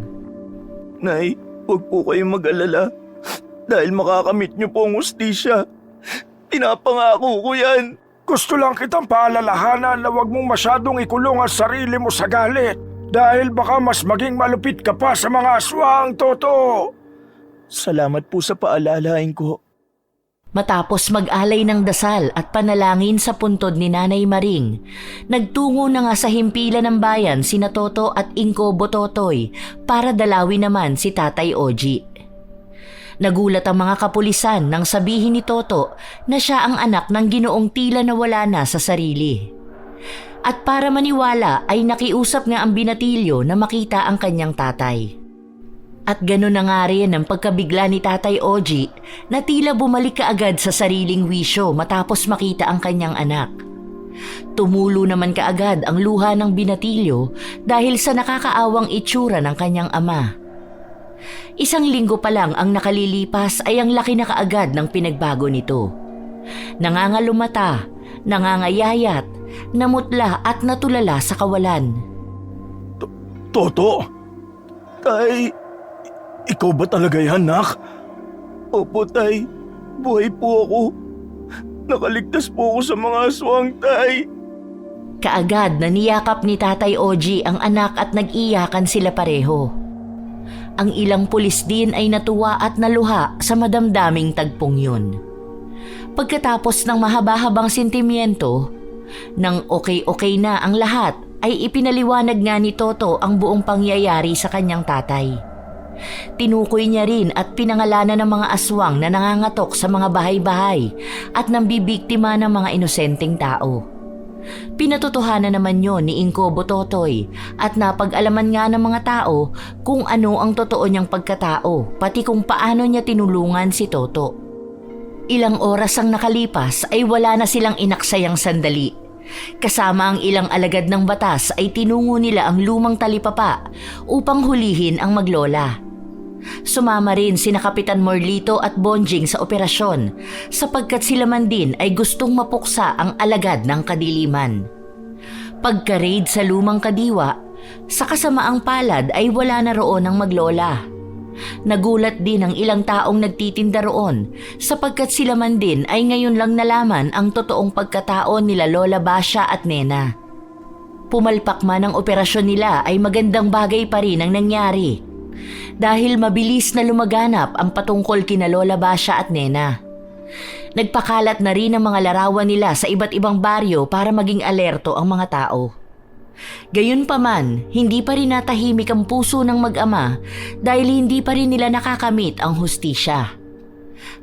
Nay, huwag po kayong mag-alala. Dahil makakamit niyo po ang hustisya. Pinapangako ko yan. Gusto lang kitang paalalahanan na huwag mong masyadong ikulong ang sarili mo sa galit. Dahil baka mas maging malupit ka pa sa mga aswang, Toto. Salamat po sa paalalain ko. Matapos mag-alay ng dasal at panalangin sa puntod ni Nanay Maring, nagtungo na nga sa himpilan ng bayan sina Toto at Inko Bototoy para dalawin naman si Tatay Oji. Nagulat ang mga kapulisan nang sabihin ni Toto na siya ang anak ng Ginoong tila nawala na sa sarili. At para maniwala ay nakiusap nga ang binatilyo na makita ang kanyang tatay. At gano'n na nga rin ang pagkabigla ni Tatay Oji na tila bumalik kaagad sa sariling wisyo matapos makita ang kanyang anak. Tumulo naman kaagad ang luha ng binatilyo dahil sa nakakaawang itsura ng kanyang ama. Isang linggo pa lang ang nakalilipas ay ang laki na kaagad ng pinagbago nito. Nangangalumata, nangangayayat, namutla at natulala sa kawalan. Toto! Tay, ikaw ba talaga yan, nak? Opo, Tay. Buhay po ako. Nakaligtas po ako sa mga aswang, Tay. Kaagad na niyakap ni Tatay Oji ang anak at nag-iyakan sila pareho. Ang ilang pulis din ay natuwa at naluha sa madamdaming tagpong yun. Pagkatapos ng mahaba-habang sentimiento, nang okay-okay na ang lahat, ay ipinaliwanag nga ni Toto ang buong pangyayari sa kanyang tatay. Tinukoy niya rin at pinangalanan ng mga aswang na nangangatok sa mga bahay-bahay at nambibiktima ng mga inosenteng tao. Pinatotohanan naman yon ni Inko Bototoy at napag-alaman nga ng mga tao kung ano ang totoo niyang pagkatao pati kung paano niya tinulungan si Toto. Ilang oras ang nakalipas ay wala na silang inaksayang sandali. Kasama ang ilang alagad ng batas ay tinungo nila ang lumang talipapa upang hulihin ang maglola. Sumama rin sina Kapitan Morlito at Bonjing sa operasyon sapagkat sila man din ay gustong mapuksa ang alagad ng kadiliman. Pagka-raid sa lumang kadiwa, sa kasamaang palad ay wala na roon ang maglola. Nagulat din ang ilang taong nagtitinda roon sapagkat sila man din ay ngayon lang nalaman ang totoong pagkatao nila Lola Basha at Nena. Pumalpak man ang operasyon nila ay magandang bagay pa rin ang nangyari dahil mabilis na lumaganap ang patungkol kina Lola Basha at Nena. Nagpakalat na rin ang mga larawan nila sa iba't ibang baryo para maging alerto ang mga tao. Gayunpaman, hindi pa rin natahimik ang puso ng mag-ama dahil hindi pa rin nila nakakamit ang hustisya.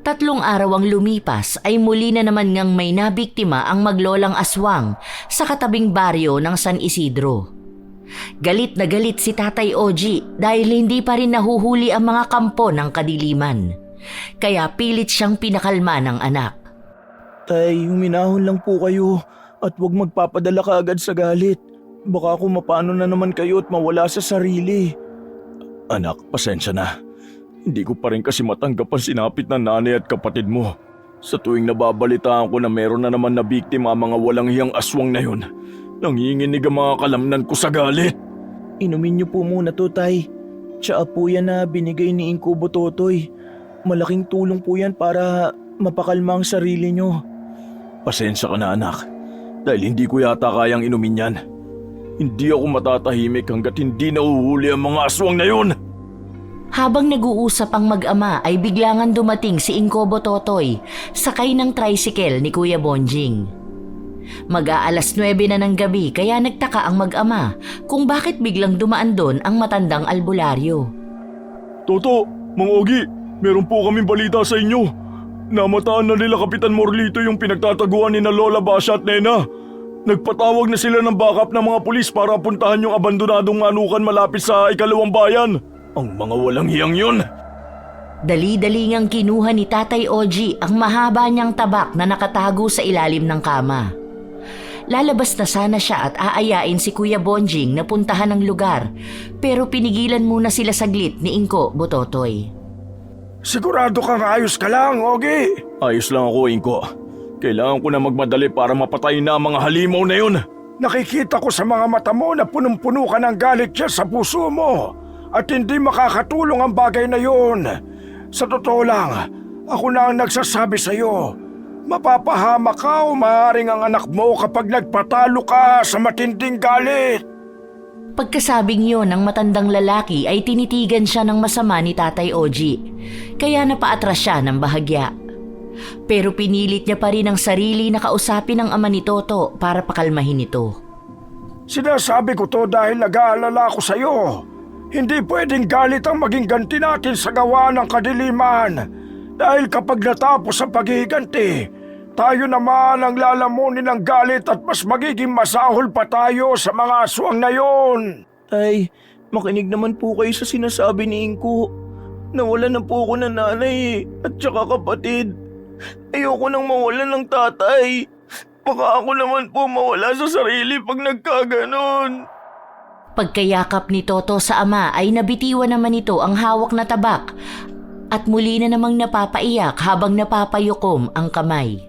3 araw ang lumipas ay muli na naman ngang may nabiktima ang maglolang aswang sa katabing baryo ng San Isidro. Galit na galit si Tatay Oji dahil hindi pa rin nahuhuli ang mga kampo ng kadiliman. Kaya pilit siyang pinakalma ng anak. Tay, huminahon lang po kayo at huwag magpapadala kaagad sa galit. Baka kung mapano na naman kayo at mawala sa sarili. Anak, pasensya na. Hindi ko pa rin kasi matanggap ang sinapit ng nanay at kapatid mo. Sa tuwing nababalitaan ko na meron na naman na biktima ang mga walang hiyang aswang na yun, nanginginig ang mga kalamnan ko sa galit. Inumin niyo po muna to, Tay. Tsaa po yan na binigay ni Inko Bototoy. Malaking tulong po yan para mapakalma ang sarili niyo. Pasensya ka na, anak. Dahil hindi ko yata kayang inumin yan. Hindi ako matatahimik hanggat hindi nahuhuli ang mga aswang na yun. Habang nag-uusap ang mag-ama ay biglangan dumating si Inko Bototoy sakay ng tricycle ni Kuya Bonjing. Mag-aalas 9 na ng gabi kaya nagtaka ang mag-ama kung bakit biglang dumaan doon ang matandang albularyo. Toto, Mang Ogi, meron po kaming balita sa inyo. Namataan na nila Kapitan Morlito yung pinagtataguan ni na Lola Basha at Nena. Nagpatawag na sila ng backup ng mga pulis para puntahan yung abandonadong manukan malapit sa ikalawang bayan. Ang mga walang hiyang yun. Dali-dali ngang kinuha ni Tatay Oji ang mahaba niyang tabak na nakatago sa ilalim ng kama. Lalabas na sana siya at aayain si Kuya Bonjing na puntahan ang lugar pero pinigilan muna sila saglit ni Inko Bototoy. Sigurado kang ayos ka lang, Ogi? Ayos lang ako, Inko. Kailangan ko na magmadali para mapatay na ang mga halimaw na yun. Nakikita ko sa mga mata mo na punong-puno ka ng galit siya sa puso mo at hindi makakatulong ang bagay na yun. Sa totoo lang, ako na ang nagsasabi sa iyo. Mapapahama ka o maaaring ang anak mo kapag nagpatalo ka sa matinding galit. Pagkasabing yon ng matandang lalaki ay tinitigan siya ng masama ni Tatay Oji, kaya napaatras siya ng bahagya. Pero pinilit niya pa rin ang sarili na kausapin ang ama ni Toto para pakalmahin ito. Sinasabi ko to dahil nag-aalala ako sa iyo. Hindi pwedeng galit ang maging ganti natin sa gawa ng kadiliman. Dahil kapag natapos ang paghihiganti, tayo naman ang lalamunin ng galit at mas magiging masahol pa tayo sa mga aswang na yon. Tay, makinig naman po kayo sa sinasabi ni Inko. Nawalan na po ako ng nanay at saka kapatid. Ayoko nang mawalan ng tatay. Baka ako naman po mawala sa sarili pag nagkaganon. Pagkayakap ni Toto sa ama ay nabitiwan naman ito ang hawak na tabak at muli na namang napapaiyak habang napapayukom ang kamay.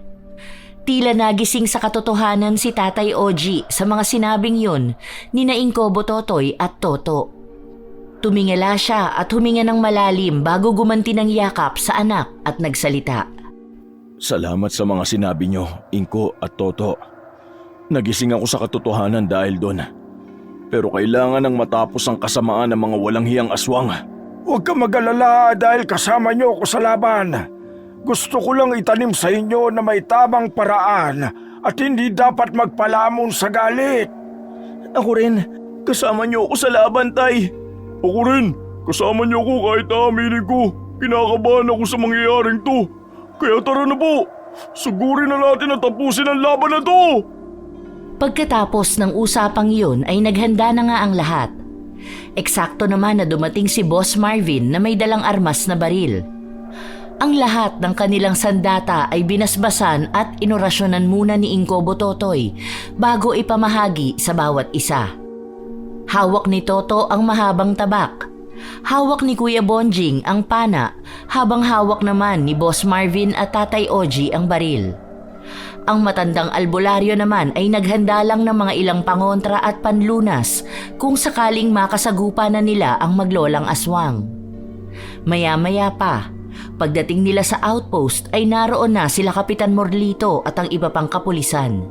Tila nagising sa katotohanan si Tatay Oji sa mga sinabing yun ni Inko, Bototoy at Toto. Tumingala siya at huminga ng malalim bago gumanti ng yakap sa anak at nagsalita. Salamat sa mga sinabi nyo, Inko at Toto. Nagising ako sa katotohanan dahil doon. Pero kailangan nang matapos ang kasamaan ng mga walang hiyang aswang. Huwag ka mag-alala dahil kasama niyo ako sa laban. Gusto ko lang itanim sa inyo na may tamang paraan at hindi dapat magpalamon sa galit. Ako rin, kasama niyo ako sa laban, Tay. Ako rin, kasama niyo ako kahit aaminin ko. Kinakabahan ako sa mangyayaring to. Kaya tara na po, sugurin na natin na tapusin ang laban na to! Pagkatapos ng usapang yun ay naghanda na nga ang lahat. Eksakto naman na dumating si Boss Marvin na may dalang armas na baril. Ang lahat ng kanilang sandata ay binasbasan at inorasyonan muna ni Inko, Bototoy bago ipamahagi sa bawat isa. Hawak ni Toto ang mahabang tabak. Hawak ni Kuya Bonjing ang pana habang hawak naman ni Boss Marvin at Tatay Oji ang baril. Ang matandang albularyo naman ay naghanda lang ng mga ilang pangontra at panlunas kung sakaling makasagupa na nila ang maglolang aswang. Maya-maya pa, pagdating nila sa outpost ay naroon na sila Kapitan Morlito at ang iba pang kapulisan.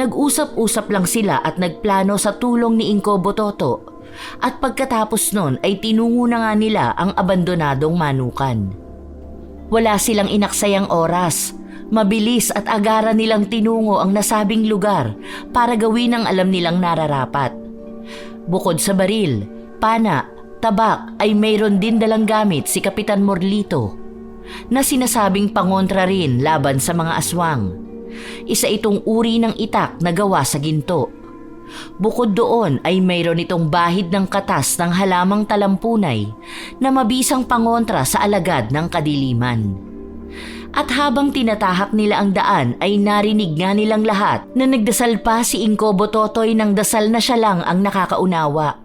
Nag-usap-usap lang sila at nagplano sa tulong ni Inko, Bototo. At pagkatapos nun ay tinungo na nga nila ang abandonadong manukan. Wala silang inaksayang oras. Mabilis at agaran nilang tinungo ang nasabing lugar para gawin ang alam nilang nararapat. Bukod sa baril, pana, tabak ay mayroon din dalang gamit si Kapitan Morlito na sinasabing pangontra rin laban sa mga aswang. Isa itong uri ng itak na gawa sa ginto. Bukod doon ay mayroon itong bahid ng katas ng halamang talampunay na mabisang pangontra sa alagad ng kadiliman. At habang tinatahak nila ang daan ay narinig nga nilang lahat na nagdasal pa si Inko, Bototoy ng dasal na siya lang ang nakakaunawa.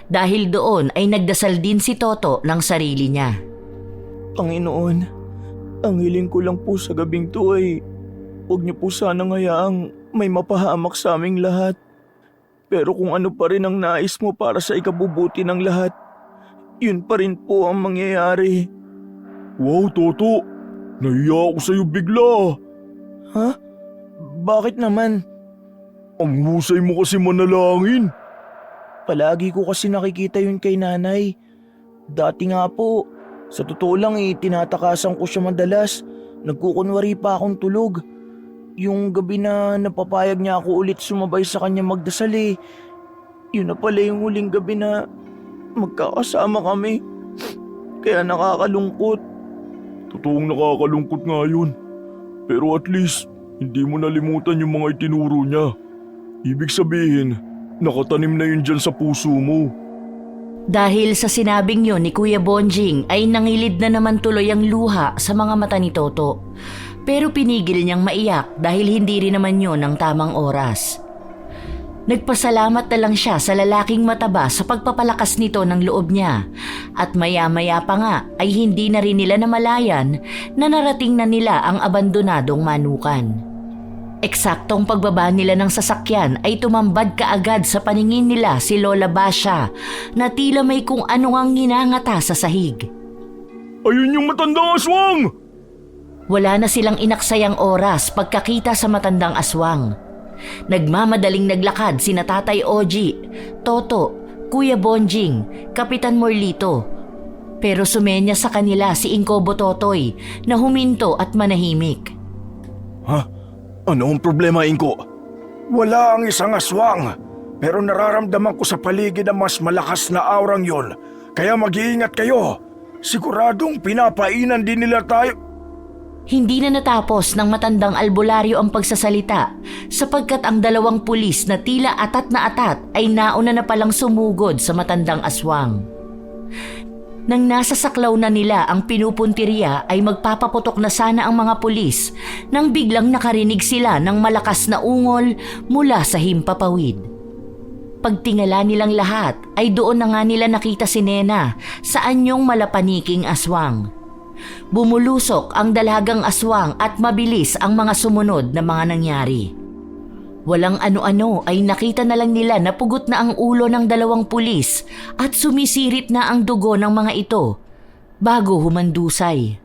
Dahil doon ay nagdasal din si Toto ng sarili niya. Panginoon, ang hiling ko lang po sa gabing to ay huwag niyo po sanang hayaang may mapahamak sa aming lahat. Pero kung ano pa rin ang nais mo para sa ikabubuti ng lahat, yun pa rin po ang mangyayari. Wow, Toto! Nahiya ako sa'yo bigla! Ha? Bakit naman? Ang husay mo kasi manalangin! Palagi ko kasi nakikita yun kay nanay. Dati nga po, sa totoo lang tinatakasan ko siya madalas. Nagkukunwari pa akong tulog. Yung gabi na napapayag niya ako ulit sumabay sa kanya magdasal yun na pala yung huling gabi na magkakasama kami. Kaya nakakalungkot. Totoong nakakalungkot nga yun. Pero at least, hindi mo nalimutan yung mga itinuro niya. Ibig sabihin, nakatanim na yun dyan sa puso mo. Dahil sa sinabing yun ni Kuya Bonjing ay nangilid na naman tuloy ang luha sa mga mata ni Toto. Pero pinigil niyang maiyak dahil hindi rin naman yun ang tamang oras. Nagpasalamat na lang siya sa lalaking mataba sa pagpapalakas nito ng loob niya at maya-maya pa nga ay hindi na rin nila namalayan na narating na nila ang abandonadong manukan. Eksaktong pagbaba nila ng sasakyan ay tumambad kaagad sa paningin nila si Lola Basha na tila may kung ano ang nginangata sa sahig. Ayun yung matandang aswang! Wala na silang inaksayang oras pagkakita sa matandang aswang. Nagmamadaling naglakad sina Tatay Oji, Toto, Kuya Bonjing, Kapitan Morlito. Pero sumenya sa kanila si Inko Bototoy na huminto at manahimik. Ha? Ano ang problema, Inko? Wala ang isang aswang, pero nararamdaman ko sa paligid ang mas malakas na aurang yon. Kaya mag-iingat kayo. Siguradong pinapainan din nila tayo. Hindi na natapos ng matandang albularyo ang pagsasalita sapagkat ang dalawang pulis na tila atat na atat ay nauna na palang sumugod sa matandang aswang. Nang nasa saklaw na nila ang pinupuntirya ay magpapaputok na sana ang mga pulis nang biglang nakarinig sila ng malakas na ungol mula sa himpapawid. Pagtingala nilang lahat ay doon na nga nila nakita si Nena sa anyong malapaniking aswang. Bumulusok ang dalagang aswang at mabilis ang mga sumunod na mga nangyari. Walang ano-ano ay nakita na lang nila na pugot na ang ulo ng dalawang pulis at sumisirit na ang dugo ng mga ito bago humandusay.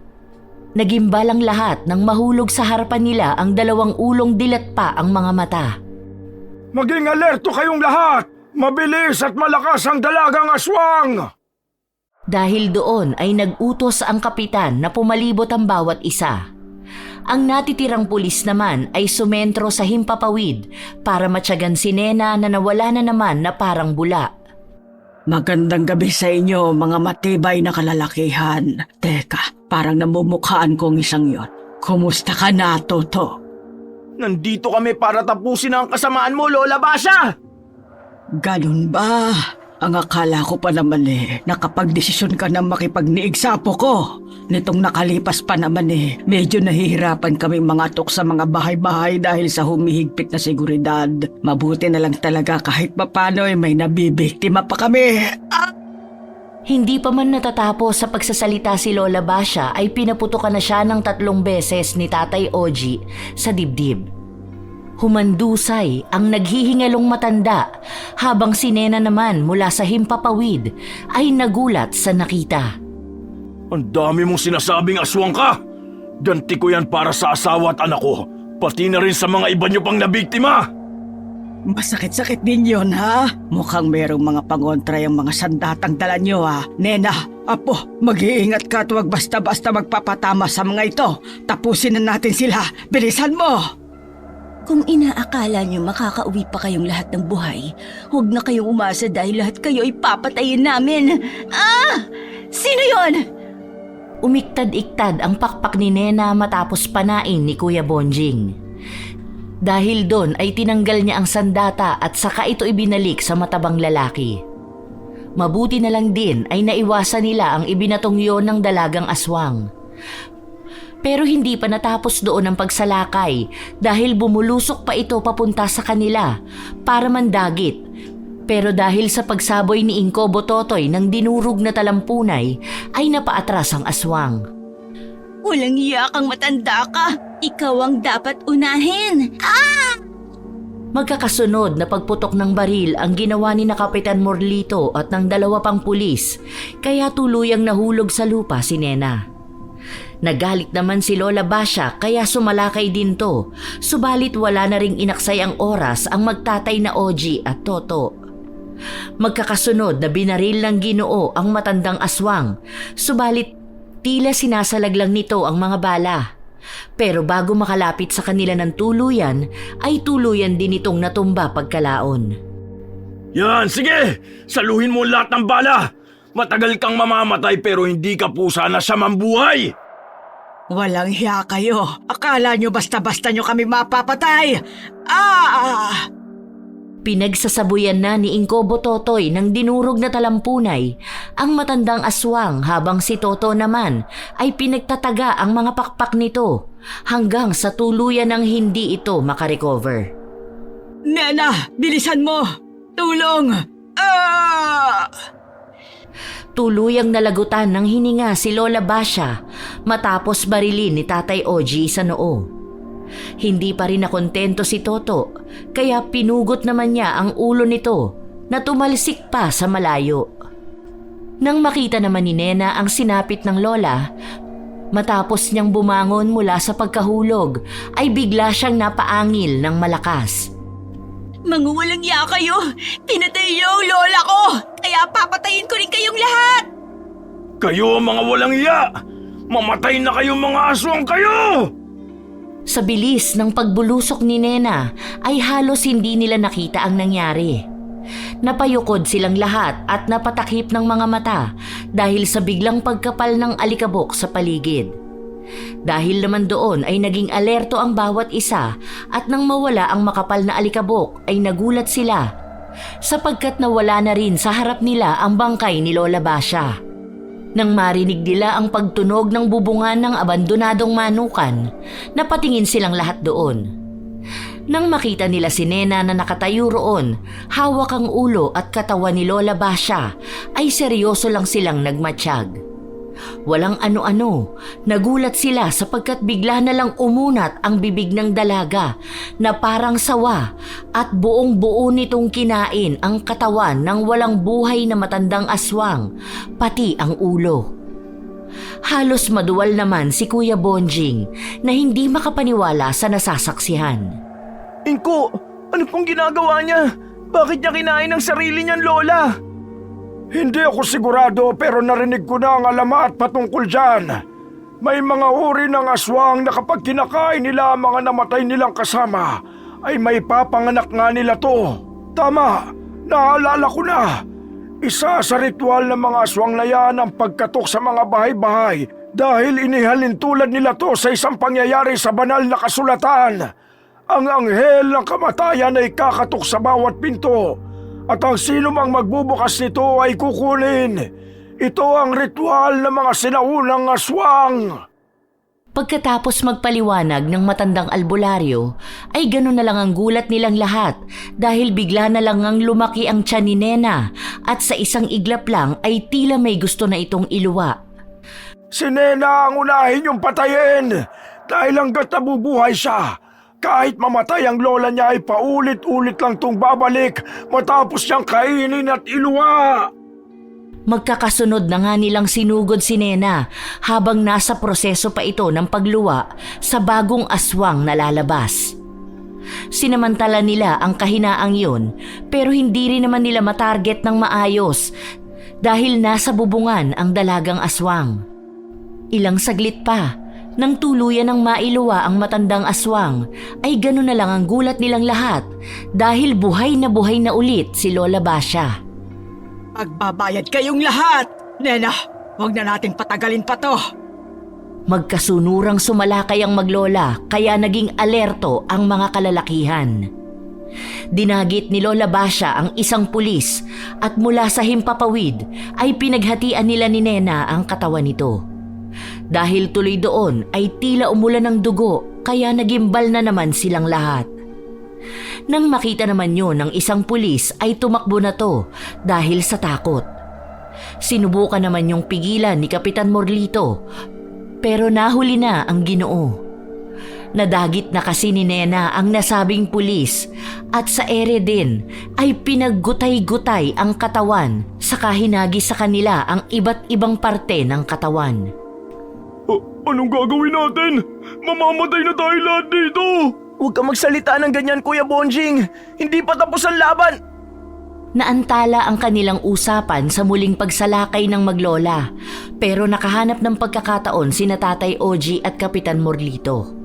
Nagimbal ang lahat nang mahulog sa harapan nila ang dalawang ulong dilat pa ang mga mata. Maging alerto kayong lahat! Mabilis at malakas ang dalagang aswang! Dahil doon ay nag-utos ang kapitan na pumalibot ang bawat isa. Ang natitirang pulis naman ay sumentro sa himpapawid para matyagan si Nena na nawala na naman na parang bula. Magandang gabi sa inyo, mga matibay na kalalakihan. Teka, parang namumukhaan kong isang yon. Kumusta ka na, Toto? Nandito kami para tapusin ang kasamaan mo, Lola Basha! Ganun ba? Ang akala ko pa naman nakapagdesisyon ka na makipagniig sa apo ko. Nitong nakalipas pa naman medyo nahihirapan kaming mangatok sa mga bahay-bahay dahil sa humihigpit na seguridad. Mabuti na lang talaga kahit papano may nabibiktima pa kami. Hindi pa man natatapos sa pagsasalita si Lola Basha ay pinaputukan na siya ng 3 beses ni Tatay Oji sa dibdib. Humandusay ang naghihingalong matanda habang si Nena naman mula sa himpapawid ay nagulat sa nakita. Ang dami mong sinasabing aswang ka! Ganti ko yan para sa asawa at anak ko, pati na rin sa mga iba niyo pang nabiktima! Masakit-sakit din yun, ha? Mukhang merong mga pangontra yung mga sandatang dala nyo, ha? Nena, apo, mag-iingat ka at huwag basta-basta magpapatama sa mga ito. Tapusin na natin sila. Bilisan mo! Kung inaakala niyo makakauwi pa kayong lahat ng buhay, huwag na kayong umasa dahil lahat kayo ay papatayin namin. Sino yon? Umiktad-iktad ang pakpak ni Nena matapos panain ni Kuya Bonjing. Dahil doon ay tinanggal niya ang sandata at saka ito ibinalik sa matabang lalaki. Mabuti na lang din ay naiwasan nila ang ibinatong yon ng dalagang aswang. Pero hindi pa natapos doon ang pagsalakay dahil bumulusok pa ito papunta sa kanila para mandagit. Pero dahil sa pagsaboy ni Inko Bototoy ng dinurog na talampunay ay napaatras ang aswang. Walang iya kang matanda ka. Ikaw ang dapat unahin. Magkakasunod na pagputok ng baril ang ginawa ni na Kapitan Morlito at ng 2 pang pulis kaya tuluyang nahulog sa lupa si Nena. Nagalit naman si Lola Basha kaya sumalakay din to, subalit wala na ring inaksay ang oras ang magtatay na Oji at Toto. Magkakasunod na binaril ng Ginoo ang matandang aswang, subalit tila sinasalag lang nito ang mga bala. Pero bago makalapit sa kanila ng tuluyan, ay tuluyan din itong natumba pagkalaon. Yan, sige! Saluhin mo lahat ng bala! Matagal kang mamamatay pero hindi ka po sana siya mambuhay! Walang hiya kayo. Akala nyo basta-basta nyo kami mapapatay. Pinagsasabuyan na ni Inko Bototoy ng dinurog na talampunay ang matandang aswang habang si Toto naman ay pinagtataga ang mga pakpak nito hanggang sa tuluyan ng hindi ito makarecover. Nena, bilisan mo! Tulong! Ah! Tuluyang nalagutan ng hininga si Lola Basha matapos barilin ni Tatay Oji sa noo. Hindi pa rin nakontento si Toto, kaya pinugot naman niya ang ulo nito na tumalsik pa sa malayo. Nang makita naman ni Nena ang sinapit ng lola, matapos niyang bumangon mula sa pagkahulog, ay bigla siyang napaangil ng malakas. Mga walang iya kayo! Pinatay niyo ang lola ko! Kaya papatayin ko rin kayong lahat! Kayo ang mga walang iya! Mamatay na kayong mga aswang kayo! Sa bilis ng pagbulusok ni Nena ay halos hindi nila nakita ang nangyari. Napayukod silang lahat at napatakip ng mga mata dahil sa biglang pagkapal ng alikabok sa paligid. Dahil naman doon ay naging alerto ang bawat isa at nang mawala ang makapal na alikabok ay nagulat sila sapagkat nawala na rin sa harap nila ang bangkay ni Lola Basha. Nang marinig nila ang pagtunog ng bubungan ng abandonadong manukan, napatingin silang lahat doon. Nang makita nila si Nena na nakatayo roon, hawak ang ulo at katawan ni Lola Basha, ay seryoso lang silang nagmatsyag. Walang ano-ano, nagulat sila sapagkat bigla na lang umunat ang bibig ng dalaga na parang sawa at buong-buo nitong kinain ang katawan ng walang buhay na matandang aswang, pati ang ulo. Halos maduwal naman si Kuya Bonjing na hindi makapaniwala sa nasasaksihan. Inko, ano pong ginagawa niya? Bakit niya kinain ang sarili niyang lola? Hindi ako sigurado pero narinig ko na ang alamat patungkol dyan. May mga uri ng aswang na kapag kinakain nila ang mga namatay nilang kasama, ay may papanganak nga nila to. Tama, naalala ko na. Isa sa ritual ng mga aswang na yan ang pagkatok sa mga bahay-bahay dahil inihalin tulad nila to sa isang pangyayari sa banal na kasulatan. Ang anghel ng kamatayan ay kakatok sa bawat pinto at ang sino mang magbubukas nito ay kukunin. Ito ang ritual ng mga sinaunang aswang. Pagkatapos magpaliwanag ng matandang albularyo, ay gano'n na lang ang gulat nilang lahat dahil bigla na lang ang lumaki ang tiyan ni Nena at sa isang iglap lang ay tila may gusto na itong iluwa. Si Nena ang unahin yung patayin dahil hanggat nabubuhay siya. Kahit mamatay ang lola niya ay paulit-ulit lang tong babalik matapos siyang kainin at iluwa. Magkakasunod na nga nilang sinugod si Nena habang nasa proseso pa ito ng pagluwa sa bagong aswang na lalabas. Sinamantala nila ang kahinaang yun pero hindi rin naman nila matarget ng maayos dahil nasa bubungan ang dalagang aswang. Ilang saglit pa, nang tuluyan ng mailuwa ang matandang aswang, ay gano'n na lang ang gulat nilang lahat dahil buhay na ulit si Lola Basha. Magbabayad kayong lahat! Nena, huwag na nating patagalin pa to. Magkasunurang sumalakay ang maglola kaya naging alerto ang mga kalalakihan. Dinagit ni Lola Basha ang isang pulis at mula sa himpapawid ay pinaghatian nila ni Nena ang katawan nito. Dahil tuloy doon ay tila umulan ng dugo kaya nagimbal na naman silang lahat. Nang makita naman yun ng isang pulis ay tumakbo na to dahil sa takot. Sinubukan naman yung pigilan ni Kapitan Morlito pero nahuli na ang Ginoo. Nadagit na kasi ni Nena ang nasabing pulis at sa ere din ay pinaggutay-gutay ang katawan saka hinagi sa kanila ang iba't ibang parte ng katawan. Anong gagawin natin? Mamamatay na tayo lahat dito! Huwag ka magsalita ng ganyan, Kuya Bonjing. Hindi pa tapos ang laban. Naantala ang kanilang usapan sa muling pagsalakay ng maglola pero nakahanap ng pagkakataon sina Tatay Oji at Kapitan Morlito.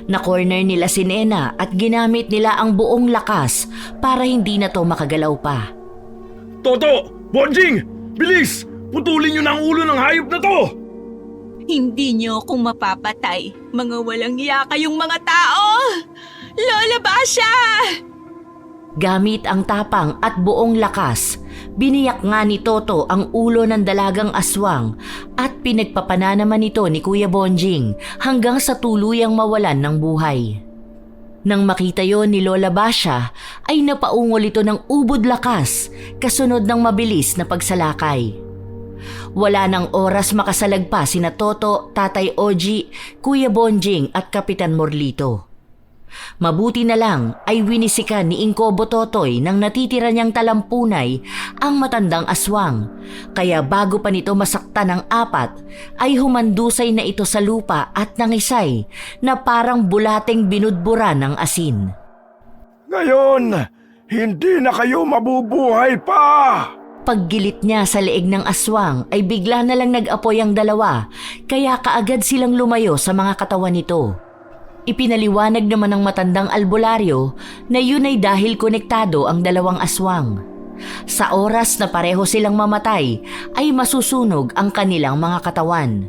Na-corner nila si Nena at ginamit nila ang buong lakas para hindi na to makagalaw pa. Toto! Bonjing! Bilis! Putulin niyo na ang ulo ng hayop na to! Hindi niyo ako mapapatay. Mga walang iya kayong mga tao! Lola Basha! Gamit ang tapang at buong lakas, biniyak nga ni Toto ang ulo ng dalagang aswang at pinagpapana naman ito ni Kuya Bonjing hanggang sa tuluyang mawalan ng buhay. Nang makita yon ni Lola Basha, ay napaungol ito ng ubod lakas kasunod ng mabilis na pagsalakay. Wala nang oras makasalag pa sina Toto, Tatay Oji, Kuya Bonjing at Kapitan Morlito. Mabuti na lang ay winisikan ni Inkobo Totoy nang natitira niyang talampunay ang matandang aswang, kaya bago pa nito masaktan ng apat ay humandusay na ito sa lupa at nangisay na parang bulating binudbura ng asin. Ngayon, hindi na kayo mabubuhay pa! Paggilit niya sa leeg ng aswang ay bigla na lang nag-apoy ang dalawa, kaya kaagad silang lumayo sa mga katawan nito. Ipinaliwanag naman ng matandang albularyo na yun ay dahil konektado ang dalawang aswang. Sa oras na pareho silang mamatay ay masusunog ang kanilang mga katawan.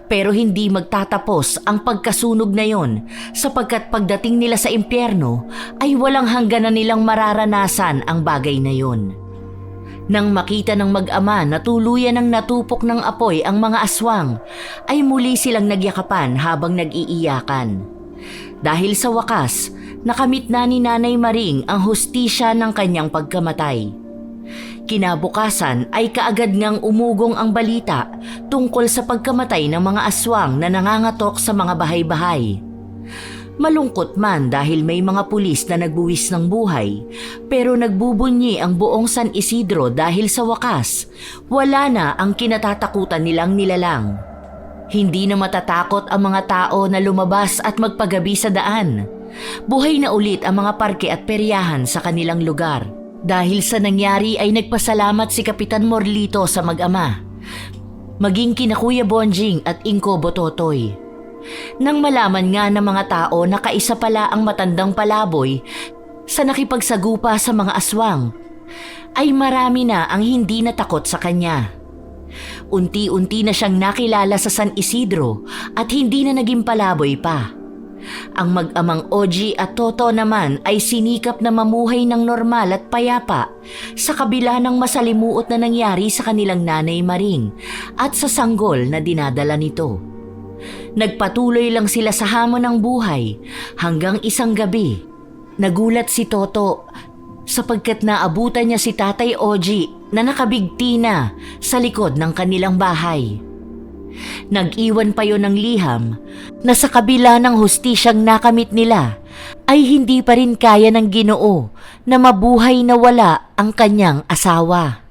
Pero hindi magtatapos ang pagkasunog na yon sapagkat pagdating nila sa impyerno ay walang hangganan nilang mararanasan ang bagay na yon. Nang makita ng mag-ama na tuluyan ng natupok ng apoy ang mga aswang, ay muli silang nagyakapan habang nag-iiyakan. Dahil sa wakas, nakamit na ni Nanay Maring ang hustisya ng kanyang pagkamatay. Kinabukasan ay kaagad ngang umugong ang balita tungkol sa pagkamatay ng mga aswang na nangangatok sa mga bahay-bahay. Malungkot man dahil may mga pulis na nagbuwis ng buhay, pero nagbubunyi ang buong San Isidro dahil sa wakas, wala na ang kinatatakutan nilang nilalang. Hindi na matatakot ang mga tao na lumabas at magpagabi sa daan. Buhay na ulit ang mga parke at peryahan sa kanilang lugar. Dahil sa nangyari ay nagpasalamat si Kapitan Morlito sa mag-ama, maging kina Kuya Bonjing at Inkobo Totoy. Nang malaman nga ng mga tao na kaisa pala ang matandang palaboy sa nakipagsagupa sa mga aswang, ay marami na ang hindi natakot sa kanya. Unti-unti na siyang nakilala sa San Isidro at hindi na naging palaboy pa. Ang mag-amang Oji at Toto naman ay sinikap na mamuhay ng normal at payapa sa kabila ng masalimuot na nangyari sa kanilang Nanay Maring at sa sanggol na dinadala nito. Nagpatuloy lang sila sa hamon ng buhay hanggang isang gabi. Nagulat si Toto sapagkat naabutan niya si Tatay Oji na nakabigti na sa likod ng kanilang bahay. Nag-iwan pa yon ng liham na sa kabila ng hustisyang nakamit nila ay hindi pa rin kaya ng Ginoo na mabuhay na wala ang kanyang asawa.